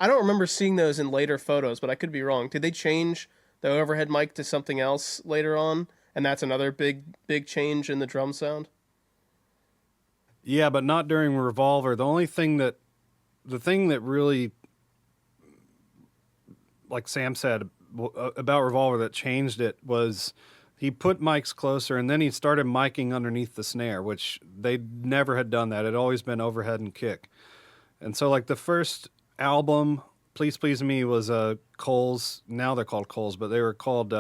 don't remember seeing those in later photos, but I could be wrong. Did they change the overhead mic to something else later on? And that's another big change in the drum sound? Yeah, but not during Revolver. The thing that really, like Sam said about Revolver, that changed it was he put mics closer, and then he started miking underneath the snare, which they never had done that. It had always been overhead and kick. And so like the first album, Please Please Me, was Coles. Now they're called Coles, but they were called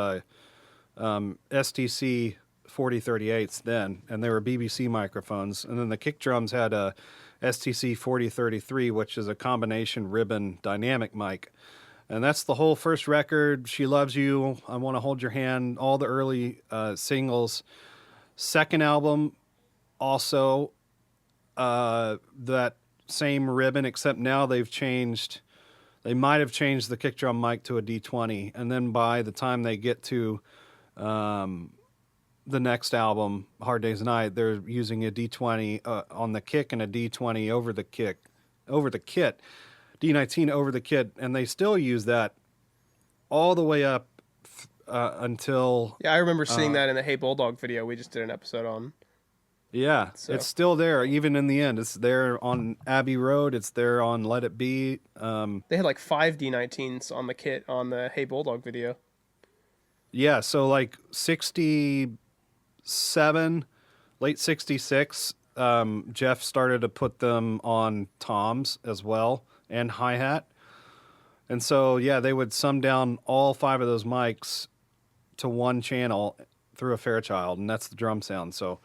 STC 4038s then, and they were BBC microphones. And then the kick drums had a STC 4033, which is a combination ribbon dynamic mic. And that's the whole first record, She Loves You, I Want to Hold Your Hand, all the early singles. Second album, also that same ribbon, except now they might have changed the kick drum mic to a D20. And then by the time they get to the next album, Hard Day's Night, they're using a D20 on the kick and a D20 over the kit, D19 over the kit, and they still use that all the way up until... Yeah, I remember seeing that in the Hey Bulldog video we just did an episode on. Yeah, So. It's still there, even in the end. It's there on Abbey Road. It's there on Let It Be. They had like 5 D19s on the kit on the Hey Bulldog video. Yeah, so like 67, late 66, Jeff started to put them on toms as well and hi-hat. And so, yeah, they would sum down all 5 of those mics to one channel through a Fairchild, and that's the drum sound. So,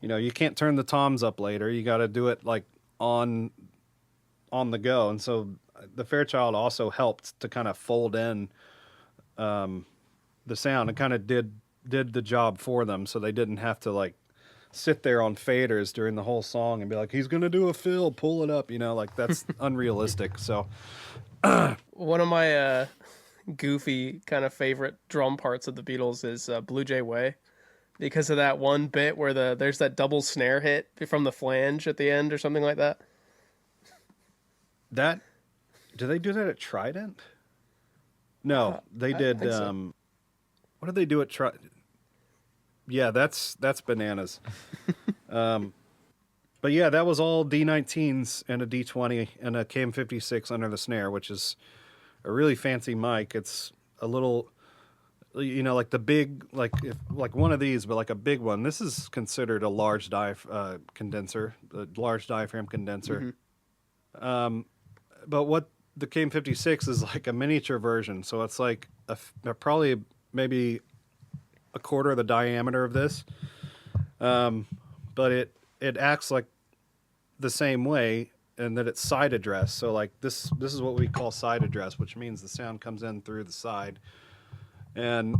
you can't turn the toms up later. You got to do it like on the go. And so the Fairchild also helped to kind of fold in the the sound and kind of did the job for them, so they didn't have to like sit there on faders during the whole song and be like, he's gonna do a fill, pull it up, like that's unrealistic. So One of my goofy kind of favorite drum parts of the Beatles is Blue Jay Way, because of that one bit where there's that double snare hit from the flange at the end or something like that. Do they do that at Trident? No, they did. think so. What did they do at Trident? Yeah, that's bananas. But yeah, that was all D19s and a D20 and a KM56 under the snare, which is a really fancy mic. It's a little, like the big, like one of these, but like a big one. This is considered a large condenser, a large diaphragm condenser. Mm-hmm. But what the KM56 is like a miniature version, so it's like probably maybe a quarter of the diameter of this, but it acts like the same way, and that it's side address. So like this is what we call side address, which means the sound comes in through the side. And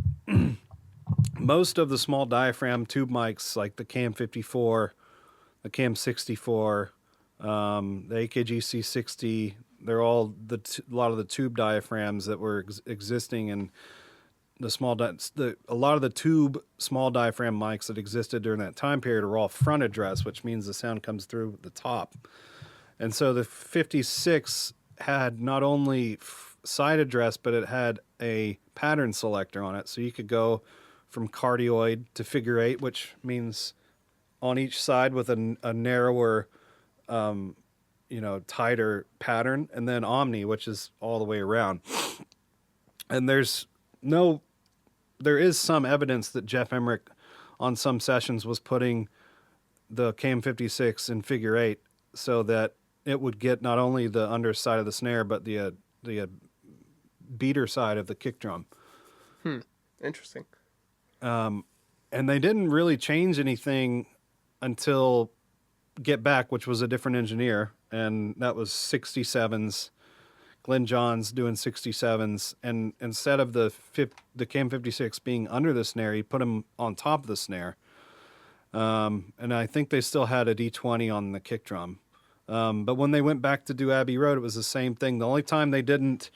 most of the small diaphragm tube mics, like the KM54, the KM64, the AKG C60, they're all a lot of the tube diaphragms that were existing in the a lot of the tube small diaphragm mics that existed during that time period are all front address, which means the sound comes through the top. And so the 56 had not only side address, but it had a pattern selector on it, so you could go from cardioid to figure eight, which means on each side with a narrower, tighter pattern, and then omni, which is all the way around. And there is some evidence that Jeff Emmerich on some sessions was putting the KM56 in figure eight so that it would get not only the underside of the snare, but the beater side of the kick drum. Interesting. And they didn't really change anything until Get Back, which was a different engineer, and that was 67s. Glenn Johns doing 67s, and instead of the KM56 being under the snare, he put him on top of the snare. And I think they still had a D20 on the kick drum. But when they went back to do Abbey Road, it was the same thing. The only time they didn't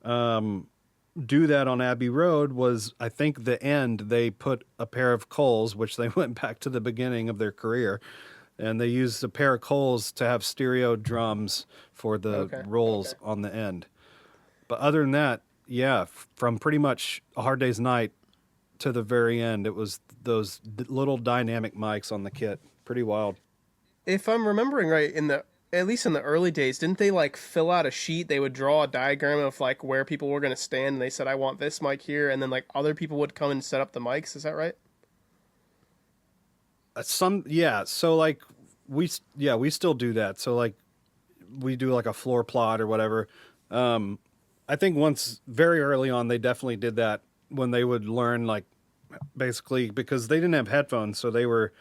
do that on Abbey Road was, I think, the end. They put a pair of Coles, which they went back to the beginning of their career, and they used a pair of Coles to have stereo drums for the rolls on the end. But other than that, yeah, from pretty much A Hard Day's Night to the very end, it was those little dynamic mics on the kit. Pretty wild. If I'm remembering right, at least in the early days, didn't they like fill out a sheet? They would draw a diagram of like where people were going to stand, and they said, I want this mic here, and then like other people would come and set up the mics. Is that right? So like we still do that. So like we do like a floor plot or whatever. I think once very early on they definitely did that when they would learn, like, basically because they didn't have headphones, so they were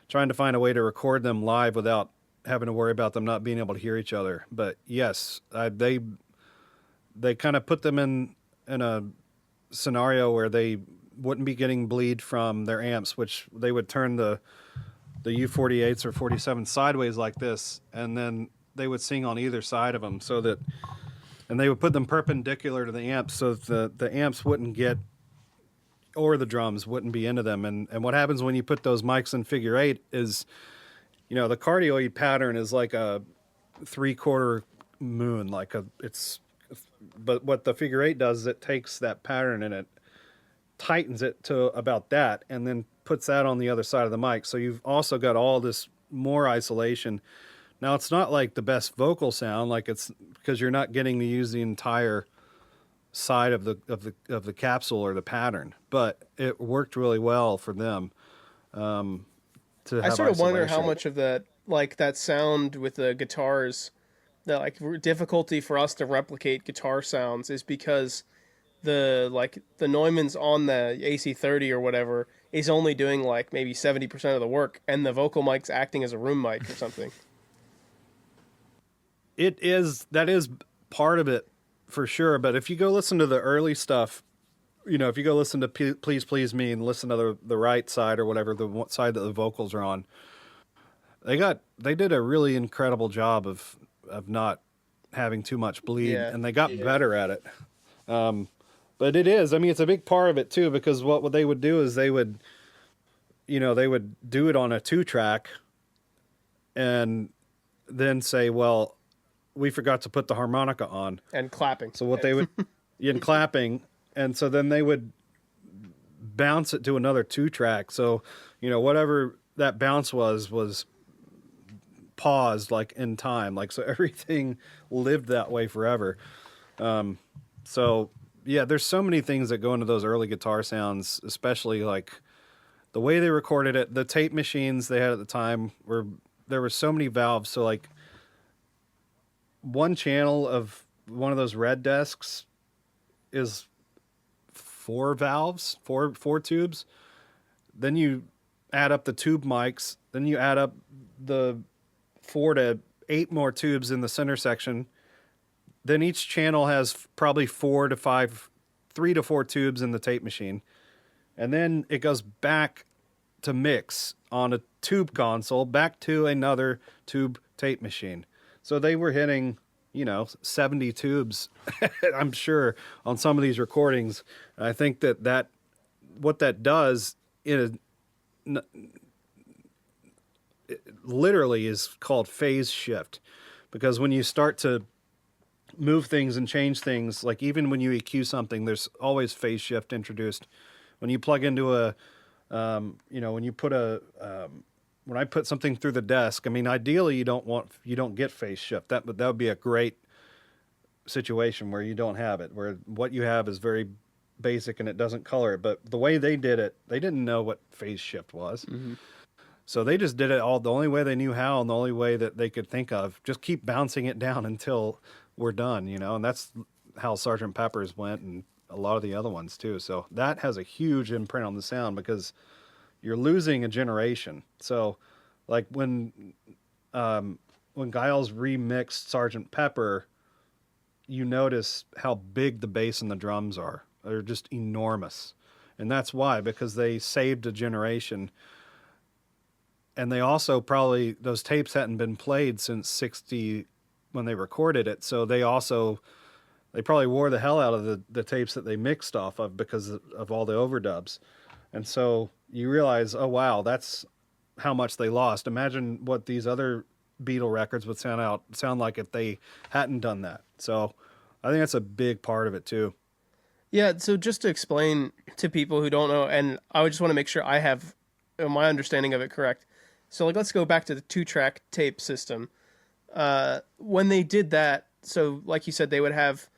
trying to find a way to record them live without having to worry about them not being able to hear each other. But yes, they kind of put them in a scenario where they wouldn't be getting bleed from their amps, which they would turn the U48s or 47 sideways like this, and then they would sing on either side of them, and they would put them perpendicular to the amps so that the amps wouldn't get, or the drums wouldn't be into them. And what happens when you put those mics in figure eight is, the cardioid pattern is like a 3/4 moon, but what the figure eight does is it takes that pattern and it tightens it to about that, and then puts that on the other side of the mic. So you've also got all this more isolation. Now it's not like the best vocal sound, like it's because you're not getting to use the entire side of the capsule or the pattern, but it worked really well for them. I sort of wonder how much of that, like that sound with the guitars, the like difficulty for us to replicate guitar sounds is because the Neumann's on the AC30 or whatever is only doing like maybe 70% of the work, and the vocal mic's acting as a room mic or something. That is part of it for sure. But if you go listen to the early stuff, if you go listen to Please Please Me and listen to the right side or whatever, the side that the vocals are on, they did a really incredible job of not having too much bleed, Yeah. and they got better at it. But it is, I mean, it's a big part of it too, because what they would do is they would do it on a 2-track and then say, well, we forgot to put the harmonica on. And clapping. So what they would, in clapping, and so then they would bounce it to another 2-track. So, whatever that bounce was paused like in time. Like, so everything lived that way forever. So yeah, there's so many things that go into those early guitar sounds, especially like the way they recorded it. The tape machines they had at the time there were so many valves. So like one channel of one of those red desks is 4 valves, four tubes. Then you add up the tube mics. Then you add up the 4 to 8 more tubes in the center section. Then each channel has probably 3 to 4 tubes in the tape machine. And then it goes back to mix on a tube console, back to another tube tape machine. So they were hitting, 70 tubes, I'm sure, on some of these recordings. And I think that what that does literally is called phase shift. Because when you start to move things and change things, like even when you EQ something, there's always phase shift introduced. When you plug into when I put something through the desk, I mean, ideally you don't get phase shift. That would be a great situation where you don't have it, where what you have is very basic and it doesn't color it. But the way they did it, they didn't know what phase shift was. Mm-hmm. So they just did it all the only way they knew how and the only way that they could think of. Just keep bouncing it down until we're done, and that's how Sgt. Pepper's went and a lot of the other ones too. So that has a huge imprint on the sound because you're losing a generation. So like when Giles remixed Sgt. Pepper, you notice how big the bass and the drums are. They're just enormous. And that's why, because they saved a generation. And they also probably, those tapes hadn't been played since 60 when they recorded it. So they probably wore the hell out of the tapes that they mixed off of because of all the overdubs. And so you realize, oh wow, that's how much they lost. Imagine what these other Beatle records would sound like if they hadn't done that. So I think that's a big part of it too. Yeah, so just to explain to people who don't know, and I would just want to make sure I have my understanding of it correct. So like, let's go back to the 2-track tape system. When they did that, so like you said, they would have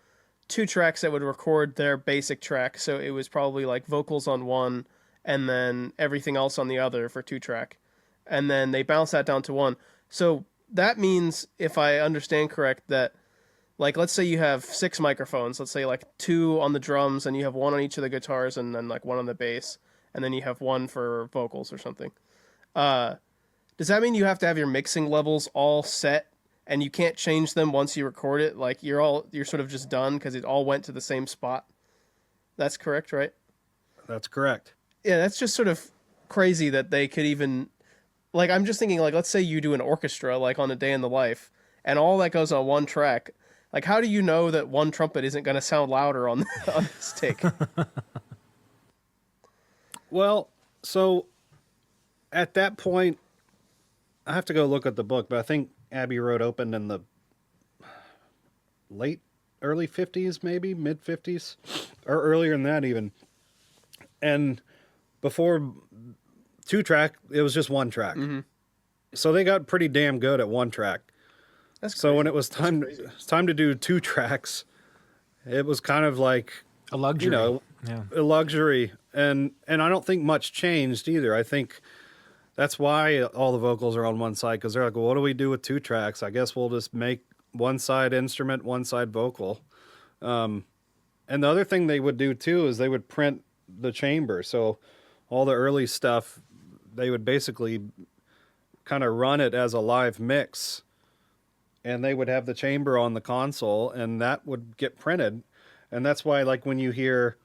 2 tracks that would record their basic track. So it was probably like vocals on one and then everything else on the other for 2-track. And then they bounce that down to 1. So that means, if I understand correct, that like, let's say you have 6 microphones, let's say like 2 on the drums and you have 1 on each of the guitars and then like 1 on the bass. And then you have 1 for vocals or something. Does that mean you have to have your mixing levels all set and you can't change them once you record it? Like you're sort of just done because it all went to the same spot. That's correct, right? That's correct. Yeah, that's just sort of crazy that they could even, like, I'm just thinking, like, let's say you do an orchestra, like on A Day in the Life, and all that goes on 1 track. Like, how do you know that 1 trumpet isn't going to sound louder on this take? Well, so at that point, I have to go look at the book, but I think Abbey Road opened in the early 50s, maybe mid 50s, or earlier than that even. And before 2-track, it was just 1 track. Mm-hmm. So they got pretty damn good at 1 track. That's crazy. So when it was time to do 2 tracks, it was kind of like a luxury. A luxury. And I don't think much changed either. I think that's why all the vocals are on one side, because they're like, well, what do we do with 2 tracks? I guess we'll just make one side instrument, one side vocal. And the other thing they would do too is they would print the chamber. So all the early stuff, they would basically kind of run it as a live mix, and they would have the chamber on the console, and that would get printed. And that's why, like, when you hear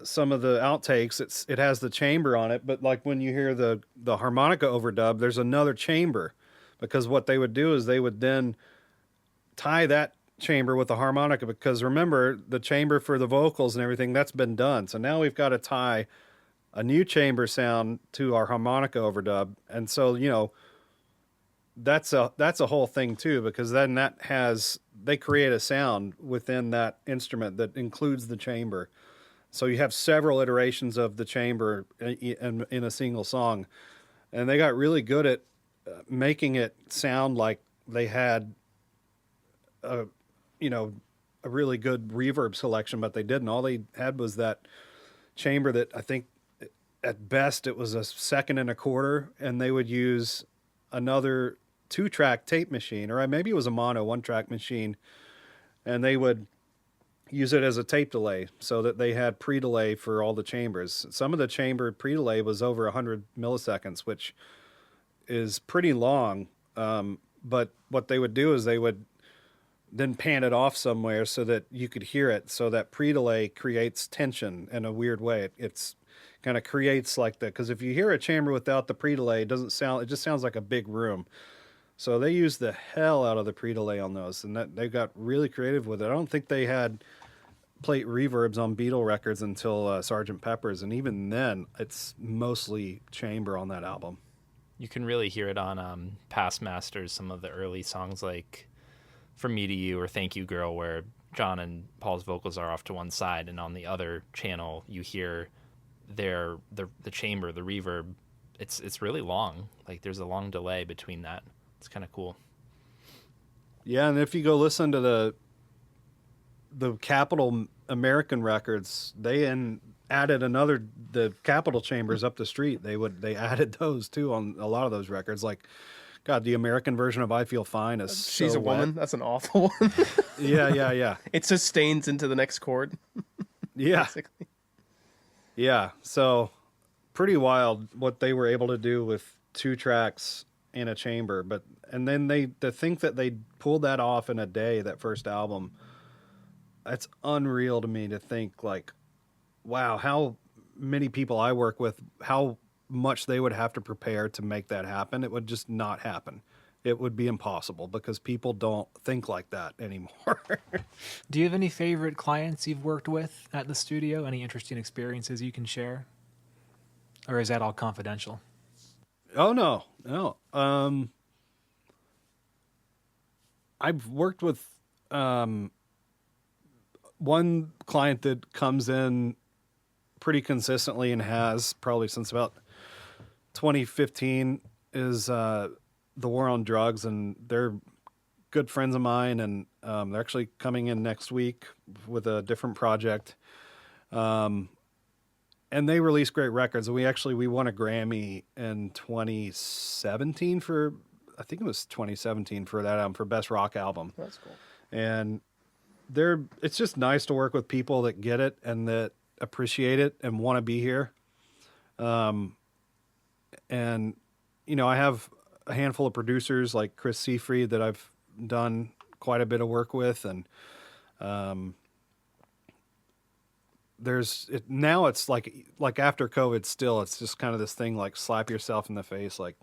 some of the outtakes, it has the chamber on it, but like when you hear the harmonica overdub, there's another chamber, because what they would do is they would then tie that chamber with the harmonica, because remember, the chamber for the vocals and everything, that's been done. So now we've got to tie a new chamber sound to our harmonica overdub. And so, that's a whole thing too, because then they create a sound within that instrument that includes the chamber. So you have several iterations of the chamber in a single song. And they got really good at making it sound like they had a really good reverb selection, but they didn't. All they had was that chamber that I think at best it was a 2 1/4, and they would use another 2-track tape machine, or maybe it was a mono 1-track machine, and they would use it as a tape delay, so that they had pre-delay for all the chambers. Some of the chamber pre-delay was over 100 milliseconds, which is pretty long. But what they would do is they would then pan it off somewhere so that you could hear it. So that pre-delay creates tension in a weird way. It's kind of creates like that, because if you hear a chamber without the pre-delay, it just sounds like a big room. So they used the hell out of the pre-delay on those, and that they got really creative with it. I don't think they had plate reverbs on Beatle records until Sgt. Pepper's, and even then, it's mostly chamber on that album. You can really hear it on Past Masters, some of the early songs like From Me to You or Thank You Girl, where John and Paul's vocals are off to one side, and on the other channel you hear the chamber, the reverb. It's really long. Like there's a long delay between that. It's kind of cool. Yeah, and if you go listen to the Capitol American records, they added the Capitol chambers up the street. They added those too on a lot of those records. Like, God, the American version of I Feel Fine is She's so a Woman. wet. That's an awful one. Yeah. It sustains into the next chord. Yeah. Basically. Yeah. So pretty wild what they were able to do with 2 tracks in a chamber. And then to think that they pulled that off in a day, that first album, that's unreal to me to think, like, wow, how many people I work with, how much they would have to prepare to make that happen. It would just not happen. It would be impossible because people don't think like that anymore. Do you have any favorite clients you've worked with at the studio? Any interesting experiences you can share? Or is that all confidential? Oh, no. I've worked with one client that comes in pretty consistently and has probably since about 2015 is The War on Drugs, and they're good friends of mine, and they're actually coming in next week with a different project. And they release great records. And we won a Grammy in 2017 I think it was 2017 for that album, for Best Rock Album. That's cool. And it's just nice to work with people that get it and that appreciate it and want to be here. And, I have a handful of producers like Chris Seafried that I've done quite a bit of work with. And now it's like after COVID still, it's just kind of this thing like slap yourself in the face. Like,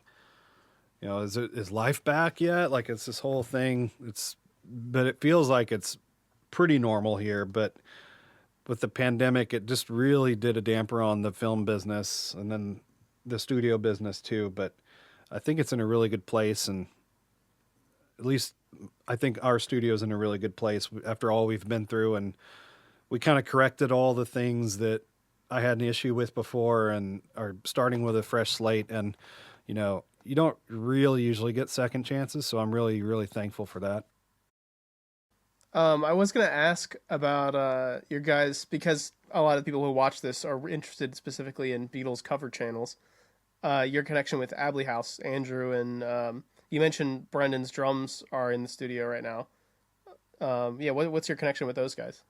is life back yet? Like it's this whole thing. But it feels like it's pretty normal here, but with the pandemic, it just really did a damper on the film business and then the studio business too. But I think it's in a really good place. And at least I think our studio's in a really good place after all we've been through. And we kind of corrected all the things that I had an issue with before and are starting with a fresh slate. And, you don't really usually get second chances. So I'm really, really thankful for that. I was going to ask about your guys, because a lot of people who watch this are interested specifically in Beatles cover channels. Your connection with Abley House, Andrew, and you mentioned Brendan's drums are in the studio right now. What's your connection with those guys?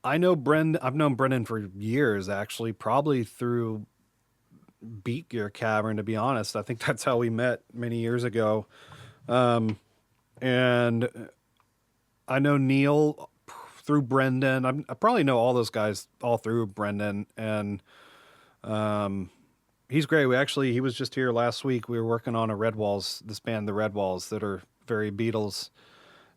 I've known Brendan for years, actually, probably through Beat Gear Cavern, to be honest. I think that's how we met many years ago. And I know Neil through Brendan. I probably know all those guys all through Brendan, and he's great. He was just here last week. We were working on this band, the Red Walls, that are very Beatles.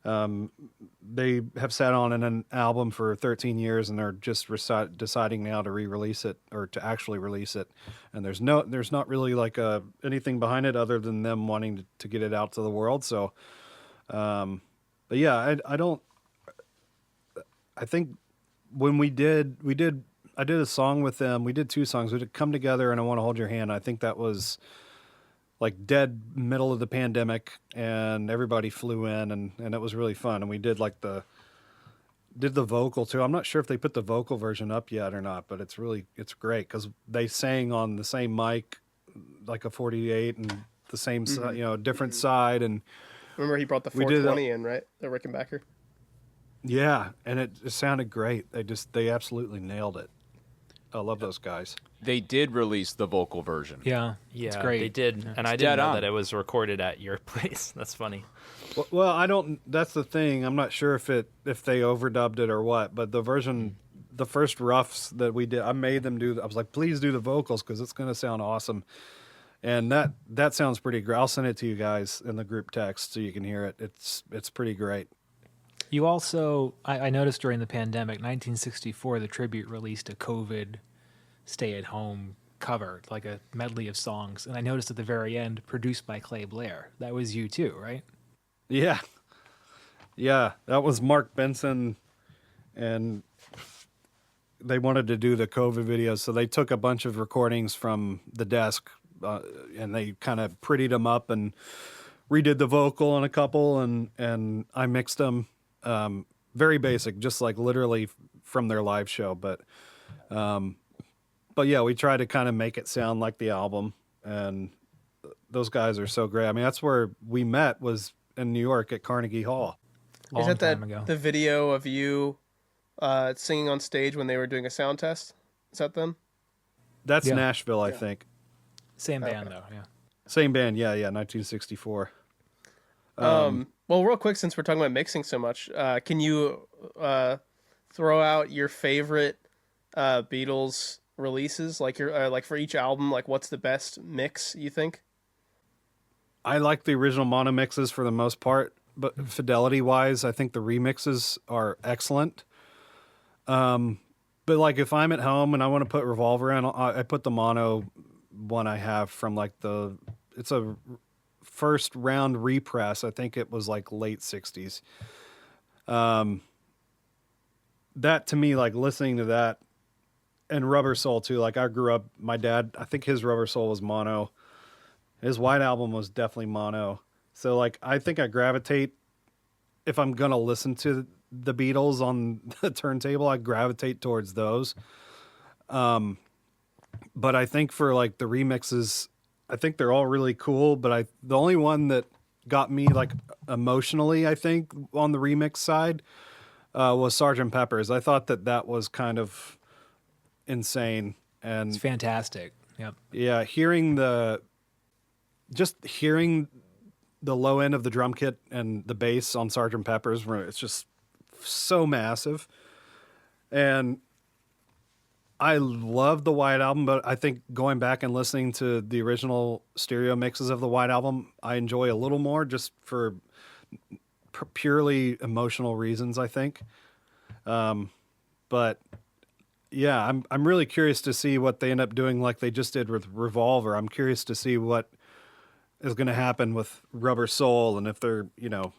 They have sat on an album for 13 years, and they're just deciding now to re-release it, or to actually release it. And there's not really like anything behind it other than them wanting to get it out to the world. So, but yeah, I think when I did a song with them. We did 2 songs. We did Come Together and I Want to Hold Your Hand. I think that was like dead middle of the pandemic, and everybody flew in, and it was really fun. And we did did the vocal too. I'm not sure if they put the vocal version up yet or not, but it's great because they sang on the same mic, like a 48, and the same different side. And remember he brought the 420 in, right? The Rickenbacker. Yeah, and it sounded great. They absolutely nailed it. I love those guys. They did release the vocal version. Yeah, Yeah, it's great. they did, and I didn't know that it was recorded at your place. That's funny. Well, I don't. That's the thing. I'm not sure if they overdubbed it or what. But the version, the first roughs that we did, I made them do. I was like, please do the vocals because it's going to sound awesome. And that sounds pretty great. I'll send it to you guys in the group text so you can hear it. It's pretty great. You also, I noticed during the pandemic, 1964, the tribute released a COVID stay-at-home cover, like a medley of songs. And I noticed at the very end, produced by Clay Blair. That was you too, right? Yeah. Yeah, that was Mark Benson, and they wanted to do the COVID videos, so they took a bunch of recordings from the desk, and they kind of prettied them up and redid the vocal on a couple, and I mixed them. Very basic, just like literally from their live show. But yeah, we try to kind of make it sound like the album, and those guys are so great. I mean, that's where we met, was in New York at Carnegie Hall. Is that the video of you singing on stage when they were doing a sound test? Is that them? That's Nashville, I think. Same band though, yeah. Same band, yeah, 1964. Well, real quick, since we're talking about mixing so much, can you throw out your favorite Beatles releases, like your like for each album? Like, what's the best mix you think? I like the original mono mixes for the most part, but fidelity-wise, I think the remixes are excellent. But like if I'm at home and I want to put Revolver in, I put the mono one I have from like it's a first round repress. I think it was like late 60s. That to me, like listening to that, and Rubber Soul too. Like I grew up, my dad, I think his Rubber Soul was mono. His White Album was definitely mono. So like I think I gravitate, if I'm gonna listen to the Beatles on the turntable, I gravitate towards those. But I think for like the remixes, I think they're all really cool, but the only one that got me like emotionally, I think, on the remix side was Sgt. Pepper's. I thought that was kind of insane. And It's fantastic. Yep. yeah, hearing the low end of the drum kit and the bass on Sgt. Pepper's, where it's just so massive. And I love the White Album, but I think going back and listening to the original stereo mixes of the White Album, I enjoy a little more, just for purely emotional reasons, I think. But yeah, I'm really curious to see what they end up doing, like they just did with Revolver. I'm curious to see what is going to happen with Rubber Soul, and if they're,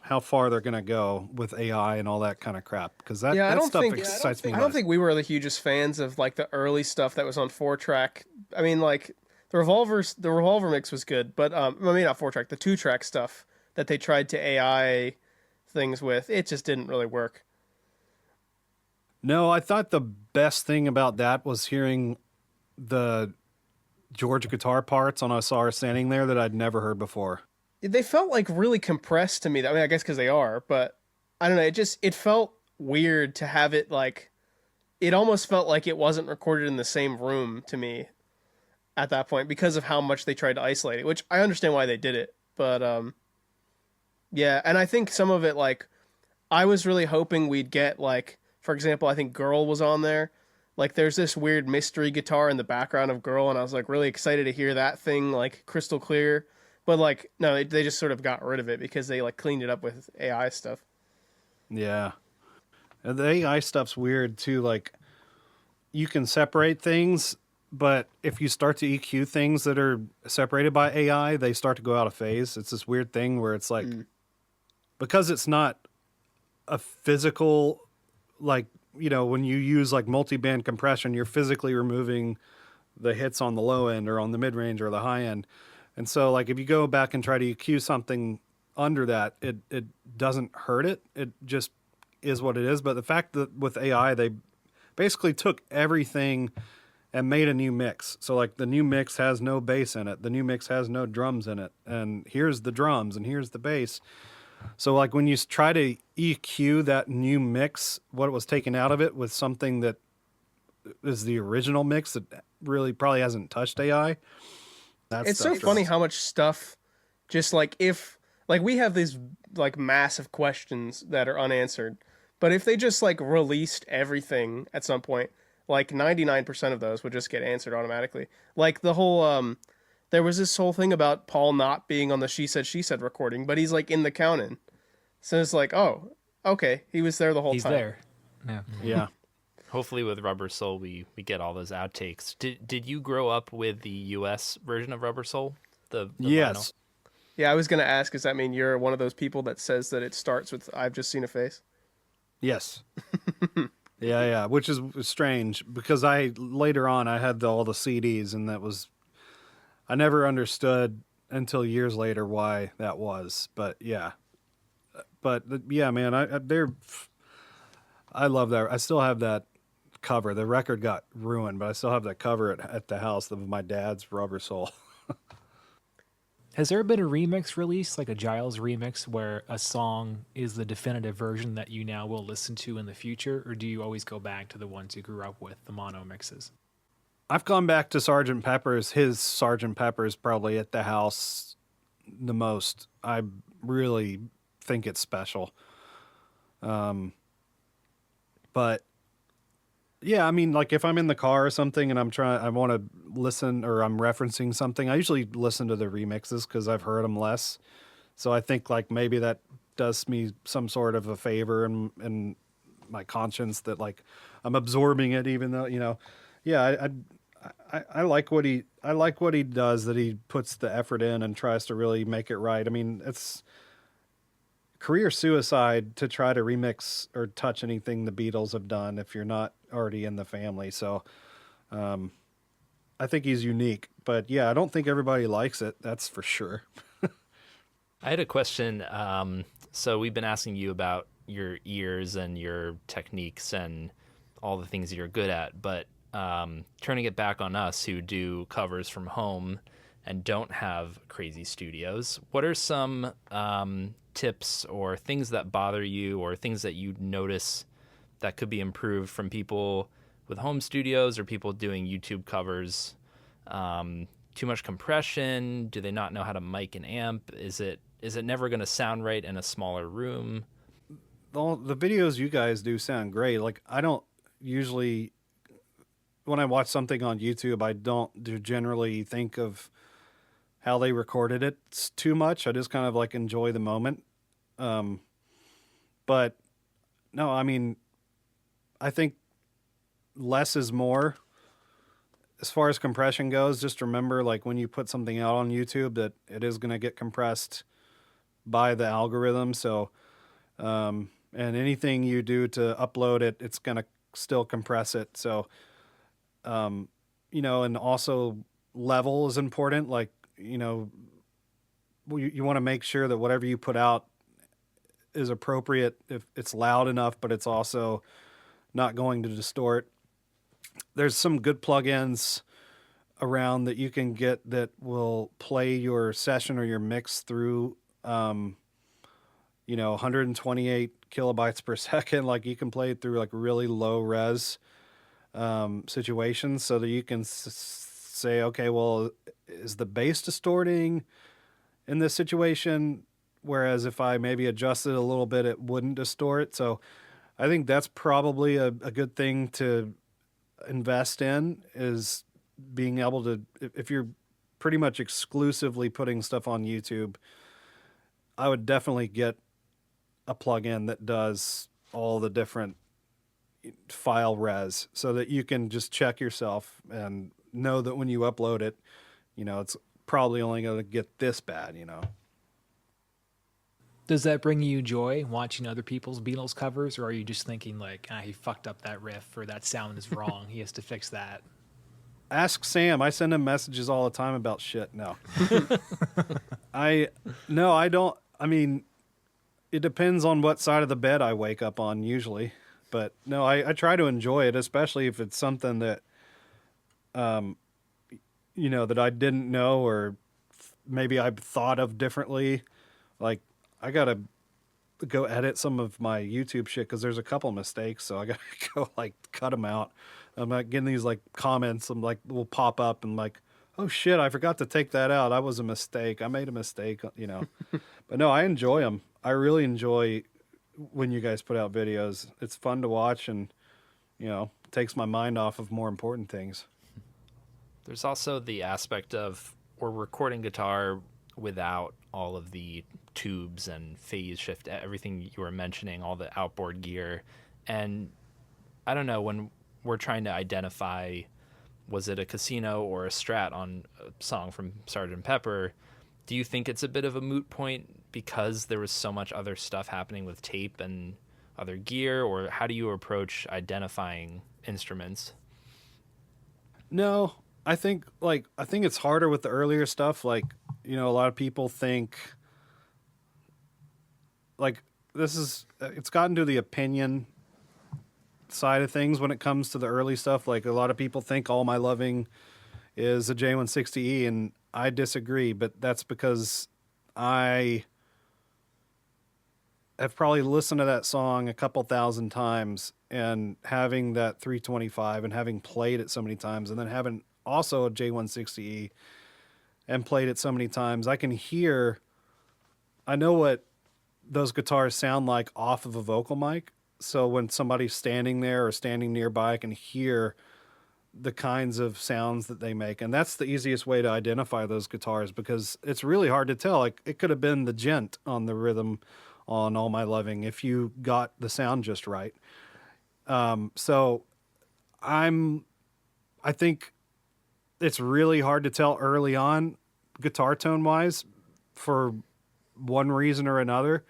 how far they're going to go with AI and all that kind of crap. Because that stuff excites me. I don't think we were the hugest fans of like the early stuff that was on 4-track. I mean, like the Revolver mix was good, but maybe not 4-track, the 2-track stuff that they tried to AI things with, it just didn't really work. No, I thought the best thing about that was hearing the George guitar parts on I Saw Her Standing There that I'd never heard before. They felt like really compressed to me. I mean, I guess because they are, but I don't know. It felt weird to have it like, it almost felt like it wasn't recorded in the same room to me at that point because of how much they tried to isolate it, which I understand why they did it. But yeah, and I think some of it, like, I was really hoping we'd get like For example, I think Girl was on there. Like there's this weird mystery guitar in the background of Girl, and I was like really excited to hear that thing like crystal clear. But like no, they just sort of got rid of it because they like cleaned it up with AI stuff. Yeah. And the AI stuff's weird too. Like you can separate things, but if you start to EQ things that are separated by AI, they start to go out of phase. It's this weird thing where it's like, because it's not a physical, like, you know, when you use like multi-band compression, you're physically removing the hits on the low end or on the mid range or the high end. And so like, if you go back and try to EQ something under that, it doesn't hurt it. It just is what it is. But the fact that with AI, they basically took everything and made a new mix. So like the new mix has no bass in it. The new mix has no drums in it. And here's the drums and here's the bass. So like when you try to EQ that new mix, what was taken out of it with something that is the original mix that really probably hasn't touched AI. It's so funny how much stuff just like if like we have these like massive questions that are unanswered, but if they just like released everything at some point, like 99% of those would just get answered automatically. Like the whole there was this whole thing about Paul not being on the She Said recording, but he's like in the count-in. So it's like, oh, okay, he was there the whole He's time. there. Yeah. Yeah. Hopefully with Rubber Soul we get all those outtakes. Did you grow up with the US version of Rubber Soul? The Yes. vinyl? Yeah, I was going to ask, does that mean you're one of those people that says that it starts with I've just seen a face? Yes. Yeah, which is strange because later on I had all the CDs and I never understood until years later why that was. But yeah, man, I love that. I still have that cover. The record got ruined, but I still have that cover at the house of my dad's Rubber Soul. Has there been a remix release, like a Giles remix, where a song is the definitive version that you now will listen to in the future, or do you always go back to the ones you grew up with, the mono mixes? I've gone back to Sgt. Pepper's. His Sgt. Pepper's probably at the house the most. I really think it's special. But yeah, I mean, like if I'm in the car or something and I want to listen or I'm referencing something, I usually listen to the remixes because I've heard them less. So I think like maybe that does me some sort of a favor in my conscience that like I'm absorbing it, even though, you know, yeah, I like what he does, that he puts the effort in and tries to really make it right. I mean, it's career suicide to try to remix or touch anything the Beatles have done if you're not already in the family. So I think he's unique, but yeah, I don't think everybody likes it. That's for sure. I had a question. So we've been asking you about your ears and your techniques and all the things that you're good at, but turning it back on us who do covers from home and don't have crazy studios, what are some tips or things that bother you or things that you notice that could be improved from people with home studios or people doing YouTube covers? Too much compression? Do they not know how to mic an amp? Is it never going to sound right in a smaller room? The videos you guys do sound great. Like I don't usually, when I watch something on YouTube, I don't generally think of how they recorded it too much. I just kind of like enjoy the moment. But no, I mean, I think less is more as far as compression goes. Just remember, like when you put something out on YouTube, that it is going to get compressed by the algorithm. So, and anything you do to upload it, it's going to still compress it. So, you know, and also level is important. Like, you know, you want to make sure that whatever you put out is appropriate, if it's loud enough, but it's also not going to distort. There's some good plugins around that you can get that will play your session or your mix through, 128 kilobytes per second. Like you can play it through like really low res situations so that you can say, okay, well, is the bass distorting in this situation? Whereas if I maybe adjusted a little bit, it wouldn't distort. So I think that's probably a good thing to invest in, is being able to, if you're pretty much exclusively putting stuff on YouTube, I would definitely get a plugin that does all the different file res so that you can just check yourself and know that when you upload it, it's probably only going to get this bad. Does that bring you joy watching other people's Beatles covers, or are you just thinking like, he fucked up that riff, or that sound is wrong, he has to fix that? Ask Sam. I send him messages all the time about shit. No. I don't. I mean, it depends on what side of the bed I wake up on usually. But no, I try to enjoy it, especially if it's something that, that I didn't know, or maybe I thought of differently. Like, I got to go edit some of my YouTube shit because there's a couple mistakes. So I got to go like cut them out. I'm like getting these like comments. I'm like, will pop up and like, oh shit, I forgot to take that out. That was a mistake. I made a mistake, But no, I enjoy them. I really enjoy when you guys put out videos. It's fun to watch, and takes my mind off of more important things. There's also the aspect of we're recording guitar without all of the tubes and phase shift, everything you were mentioning, all the outboard gear. And I don't know, when we're trying to identify, was it a Casino or a Strat on a song from Sgt. Pepper, do you think it's a bit of a moot point because there was so much other stuff happening with tape and other gear, or how do you approach identifying instruments? No, I think it's harder with the earlier stuff. Like, a lot of people think like it's gotten to the opinion side of things when it comes to the early stuff. Like, a lot of people think All My Loving is a J160E, and I disagree, but that's because I have probably listened to that song a couple thousand times, and having that 325 and having played it so many times, and then having also a J160E and played it so many times, I know what those guitars sound like off of a vocal mic. So when somebody's standing there or standing nearby, I can hear the kinds of sounds that they make. And that's the easiest way to identify those guitars, because it's really hard to tell. Like, it could have been the gent on the rhythm on All My Loving if you got the sound just right. So I think it's really hard to tell early on guitar tone wise for one reason or another.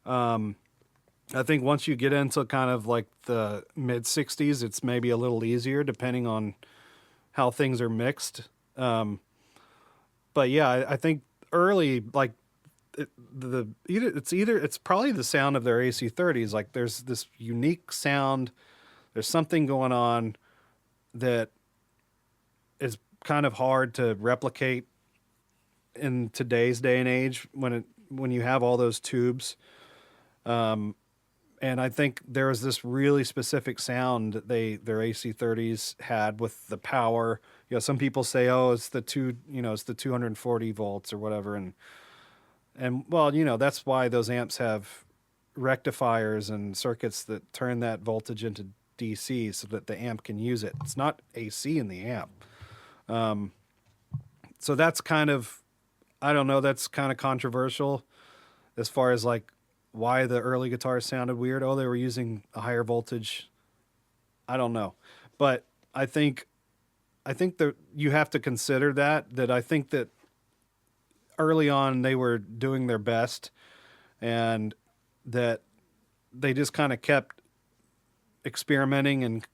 I think once you get into kind of like the mid 60s, it's maybe a little easier depending on how things are mixed. But yeah, I think early, like it's probably the sound of their AC30s. Like, there's this unique sound. There's something going on that is kind of hard to replicate in today's day and age when you have all those tubes. And I think there was this really specific sound that their AC30s had with the power. Some people say, oh, it's the 240 volts or whatever. And well, that's why those amps have rectifiers and circuits that turn that voltage into DC so that the amp can use it. It's not AC in the amp. So that's kind of, I don't know, that's kind of controversial as far as like why the early guitars sounded weird. Oh, they were using a higher voltage. I don't know. But I think that you have to consider that I think that early on they were doing their best, and that they just kind of kept experimenting and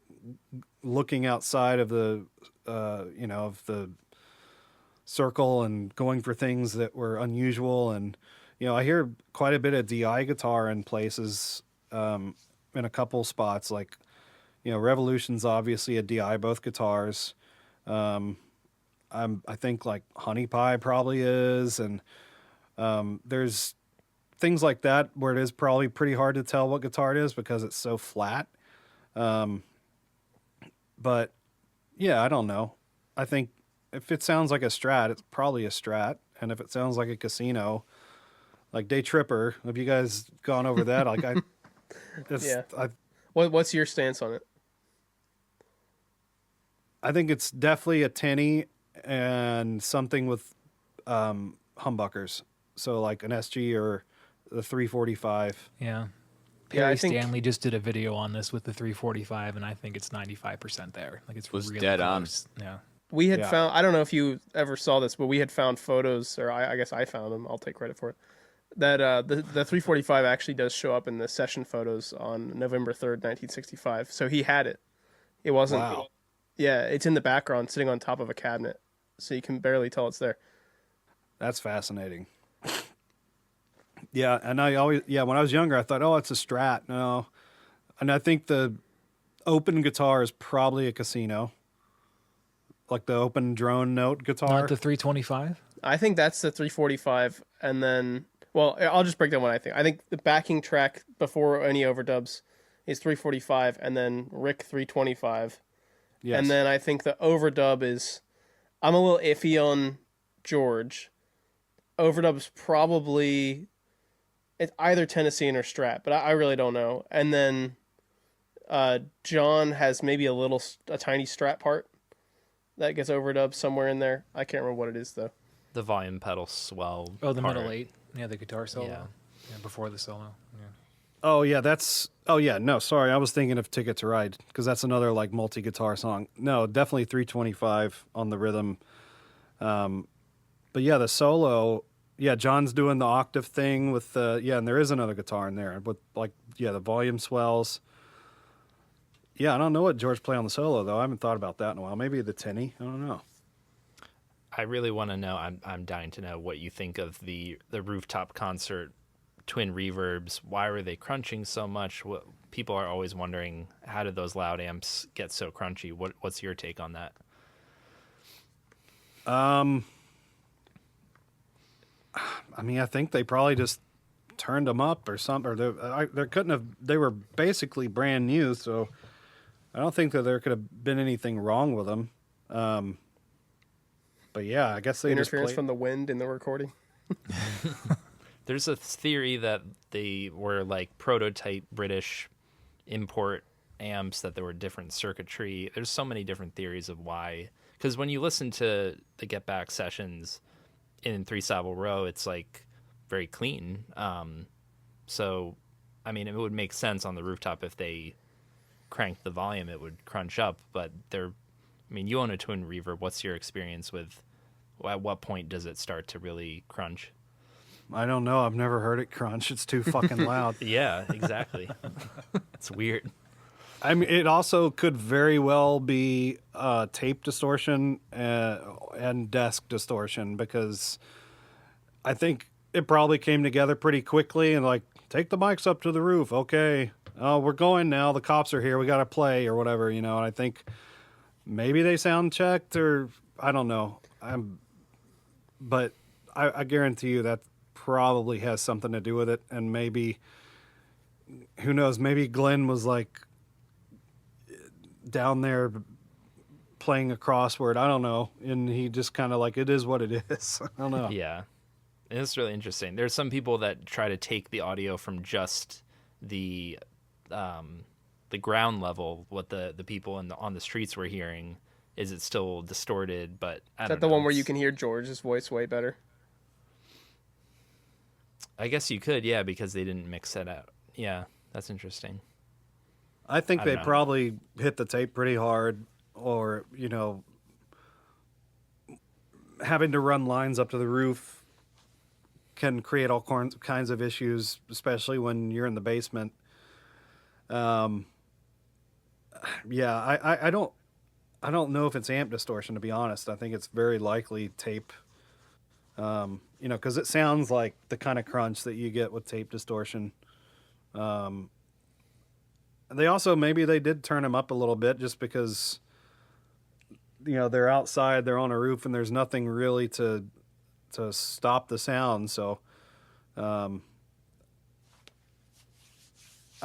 looking outside of the, of the circle and going for things that were unusual. And, I hear quite a bit of DI guitar in places, in a couple spots, like, Revolution's obviously a DI, both guitars. I think like Honey Pie probably is. And, there's things like that where it is probably pretty hard to tell what guitar it is because it's so flat. But yeah, I don't know. I think if it sounds like a Strat, it's probably a Strat. And if it sounds like a Casino, like Day Tripper, have you guys gone over that? Like, It's, Yeah. I, What's your stance on it? I think it's definitely a tinny and something with humbuckers. So like an SG or the 345. Yeah. Yeah, Perry I think- Stanley just did a video on this with the 345, and I think it's 95% there. Like it's Was really dead on. close. Yeah. We had Yeah. found, I don't know if you ever saw this, but we had found photos, or I guess I found them. I'll take credit for it. That the 345 actually does show up in the session photos on November 3rd, 1965. So he had it. It wasn't. Wow. Yeah, it's in the background, sitting on top of a cabinet, so you can barely tell it's there. That's fascinating. Yeah, and when I was younger, I thought, oh, it's a Strat. No, and I think the open guitar is probably a Casino, like the open drone note guitar. Not the 325? I think that's the 345, and then, well, I'll just break down what I think. I think the backing track before any overdubs is 345, and then Rick 325. Yes. And then I think the overdub is, I'm a little iffy on George. Overdub's probably, it's either Tennessean or Strat, but I really don't know. And then John has maybe a tiny Strat part that gets overdubbed somewhere in there. I can't remember what it is though. The volume pedal swell. Oh, the part. middle eight. Yeah, the guitar solo. Yeah. Yeah, before the solo. Yeah. Oh yeah, no, sorry, I was thinking of Ticket to Ride because that's another like multi-guitar song. No, definitely 325 on the rhythm. But yeah, the solo, yeah, John's doing the octave thing with and there is another guitar in there with like the volume swells. Yeah, I don't know what George played on the solo though. I haven't thought about that in a while. Maybe the tinny. I don't know. I really want to know. I'm dying to know what you think of the Rooftop concert twin reverbs. Why were they crunching so much? What people are always wondering, how did those loud amps get so crunchy? What's your take on that? I mean, I think they probably just turned them up or something. Or they couldn't have. They were basically brand new, so I don't think that there could have been anything wrong with them. But yeah, I guess they just Interference played. from the wind in the recording. There's a theory that they were like prototype British import amps, that there were different circuitry. There's so many different theories of why. Because when you listen to the Get Back sessions in 3 Savile Row, it's like very clean. So, I mean, it would make sense on the Rooftop if they cranked the volume, it would crunch up. But you own a twin reverb. What's your experience with? At what point does it start to really crunch? I don't know. I've never heard it crunch. It's too fucking loud. Yeah, exactly. It's weird. I mean, it also could very well be tape distortion and desk distortion because I think it probably came together pretty quickly and like, take the mics up to the roof. Okay. Oh, we're going now. The cops are here. We got to play or whatever, And I think maybe they sound checked or I don't know. But I guarantee you that probably has something to do with it. And maybe, who knows, maybe Glenn was like down there playing a crossword. I don't know. And he just kind of like, it is what it is. I don't know. Yeah. And it's really interesting. There's some people that try to take the audio from just the ground level, what the people on the streets were hearing. Is it still distorted? But I Is don't that the know. one where you can hear George's voice way better? I guess you could, yeah, because they didn't mix that out. Yeah, that's interesting. I think I they don't know. probably hit the tape pretty hard or, having to run lines up to the roof can create all kinds of issues, especially when you're in the basement. I don't know if it's amp distortion, to be honest. I think it's very likely tape, because it sounds like the kind of crunch that you get with tape distortion. They also, maybe they did turn them up a little bit just because, they're outside, they're on a roof, and there's nothing really to stop the sound. So, I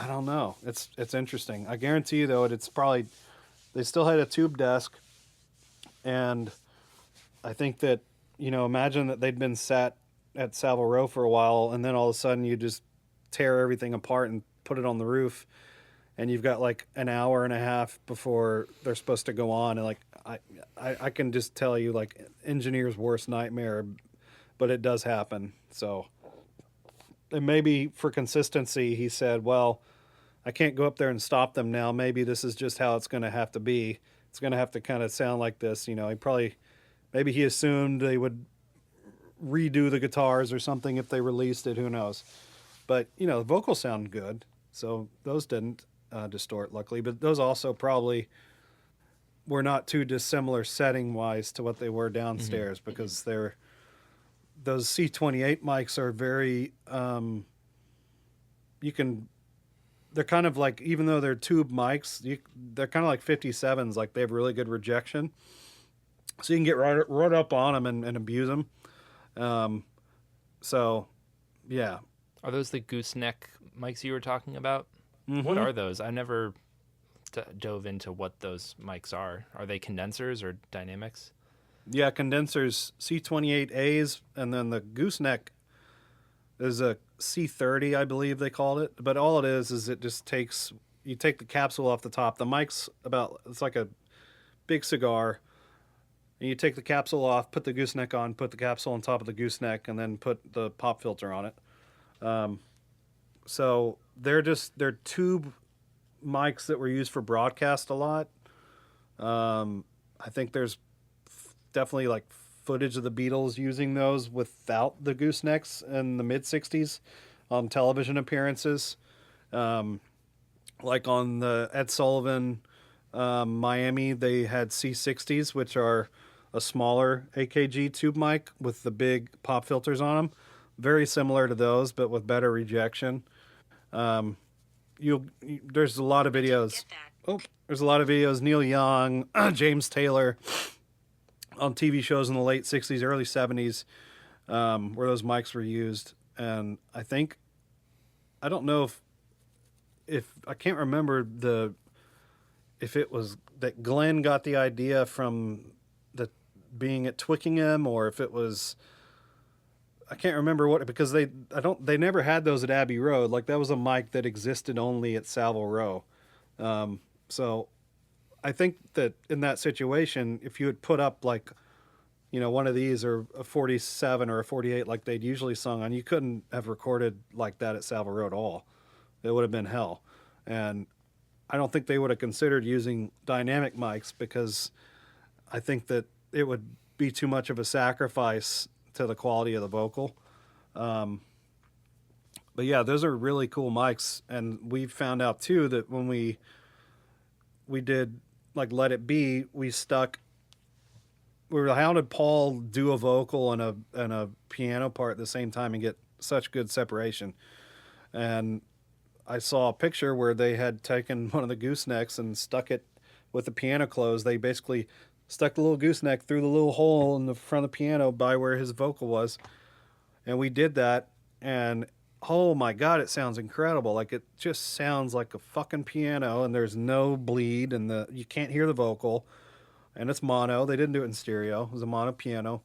don't know. It's interesting. I guarantee you, though, it's probably, they still had a tube desk, and I think that, imagine that they'd been sat at Savile Row for a while, and then all of a sudden you just tear everything apart and put it on the roof, and you've got like an hour and a half before they're supposed to go on, and like I can just tell you, like, engineer's worst nightmare, but it does happen. So, and maybe for consistency, he said, well, I can't go up there and stop them now. Maybe this is just how it's going to have to be. It's going to have to kind of sound like this. You know, maybe he assumed they would redo the guitars or something if they released it. Who knows? But, you know, the vocals sound good. So those didn't distort, luckily. But those also probably were not too dissimilar setting-wise to what they were downstairs, because those C28 mics are very... they're kind of like, even though they're tube mics, they're kind of like 57s. Like, they have really good rejection. So you can get right up on them and abuse them. So, yeah. Are those the gooseneck mics you were talking about? Mm-hmm. What are those? I never dove into what those mics are. Are they condensers or dynamics? Yeah, condensers, C28As, and then the gooseneck is a C30, I believe they called it. But all it is it just you take the capsule off the top. The mic's it's like a big cigar. And you take the capsule off, put the gooseneck on, put the capsule on top of the gooseneck, and then put the pop filter on it. So they're tube mics that were used for broadcast a lot. I think there's definitely like footage of the Beatles using those without the goosenecks in the mid-60s on television appearances. Like on the Ed Sullivan Miami, they had C60s, which are a smaller AKG tube mic with the big pop filters on them. Very similar to those, but with better rejection. There's a lot of videos. There's a lot of videos. Neil Young, James Taylor, on TV shows in the late 60s, early 70s, where those mics were used. And I don't know if I can't remember if it was that Glenn got the idea from being at Twickenham, or if it was, I can't remember because they never had those at Abbey Road. Like, that was a mic that existed only at Savile Row. So I think that in that situation, if you had put up like, you know, one of these or a 47 or a 48 like they'd usually sung on, you couldn't have recorded like that at Savile Row at all. It would have been hell. And I don't think they would have considered using dynamic mics, because I think that it would be too much of a sacrifice to the quality of the vocal. But yeah, those are really cool mics. And we found out too that when we did like Let It Be, how did Paul do a vocal and a piano part at the same time and get such good separation? And I saw a picture where they had taken one of the goosenecks and stuck it with the piano closed. They basically stuck the little gooseneck through the little hole in the front of the piano by where his vocal was. And we did that, and oh my God, it sounds incredible. Like, it just sounds like a fucking piano, and there's no bleed, and you can't hear the vocal, and it's mono. They didn't do it in stereo. It was a mono piano.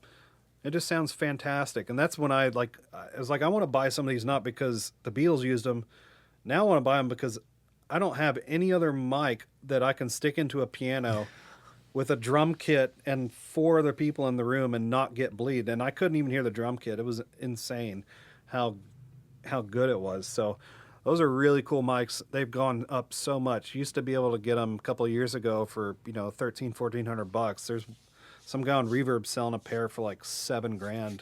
It just sounds fantastic. And that's when I was like, I want to buy some of these, not because the Beatles used them. Now I want to buy them because I don't have any other mic that I can stick into a piano with a drum kit and 4 other people in the room and not get bleed. And I couldn't even hear the drum kit. It was insane how good it was. So those are really cool mics. They've gone up so much. Used to be able to get them a couple of years ago for, you know, $1,400. There's some guy on Reverb selling a pair for like $7,000.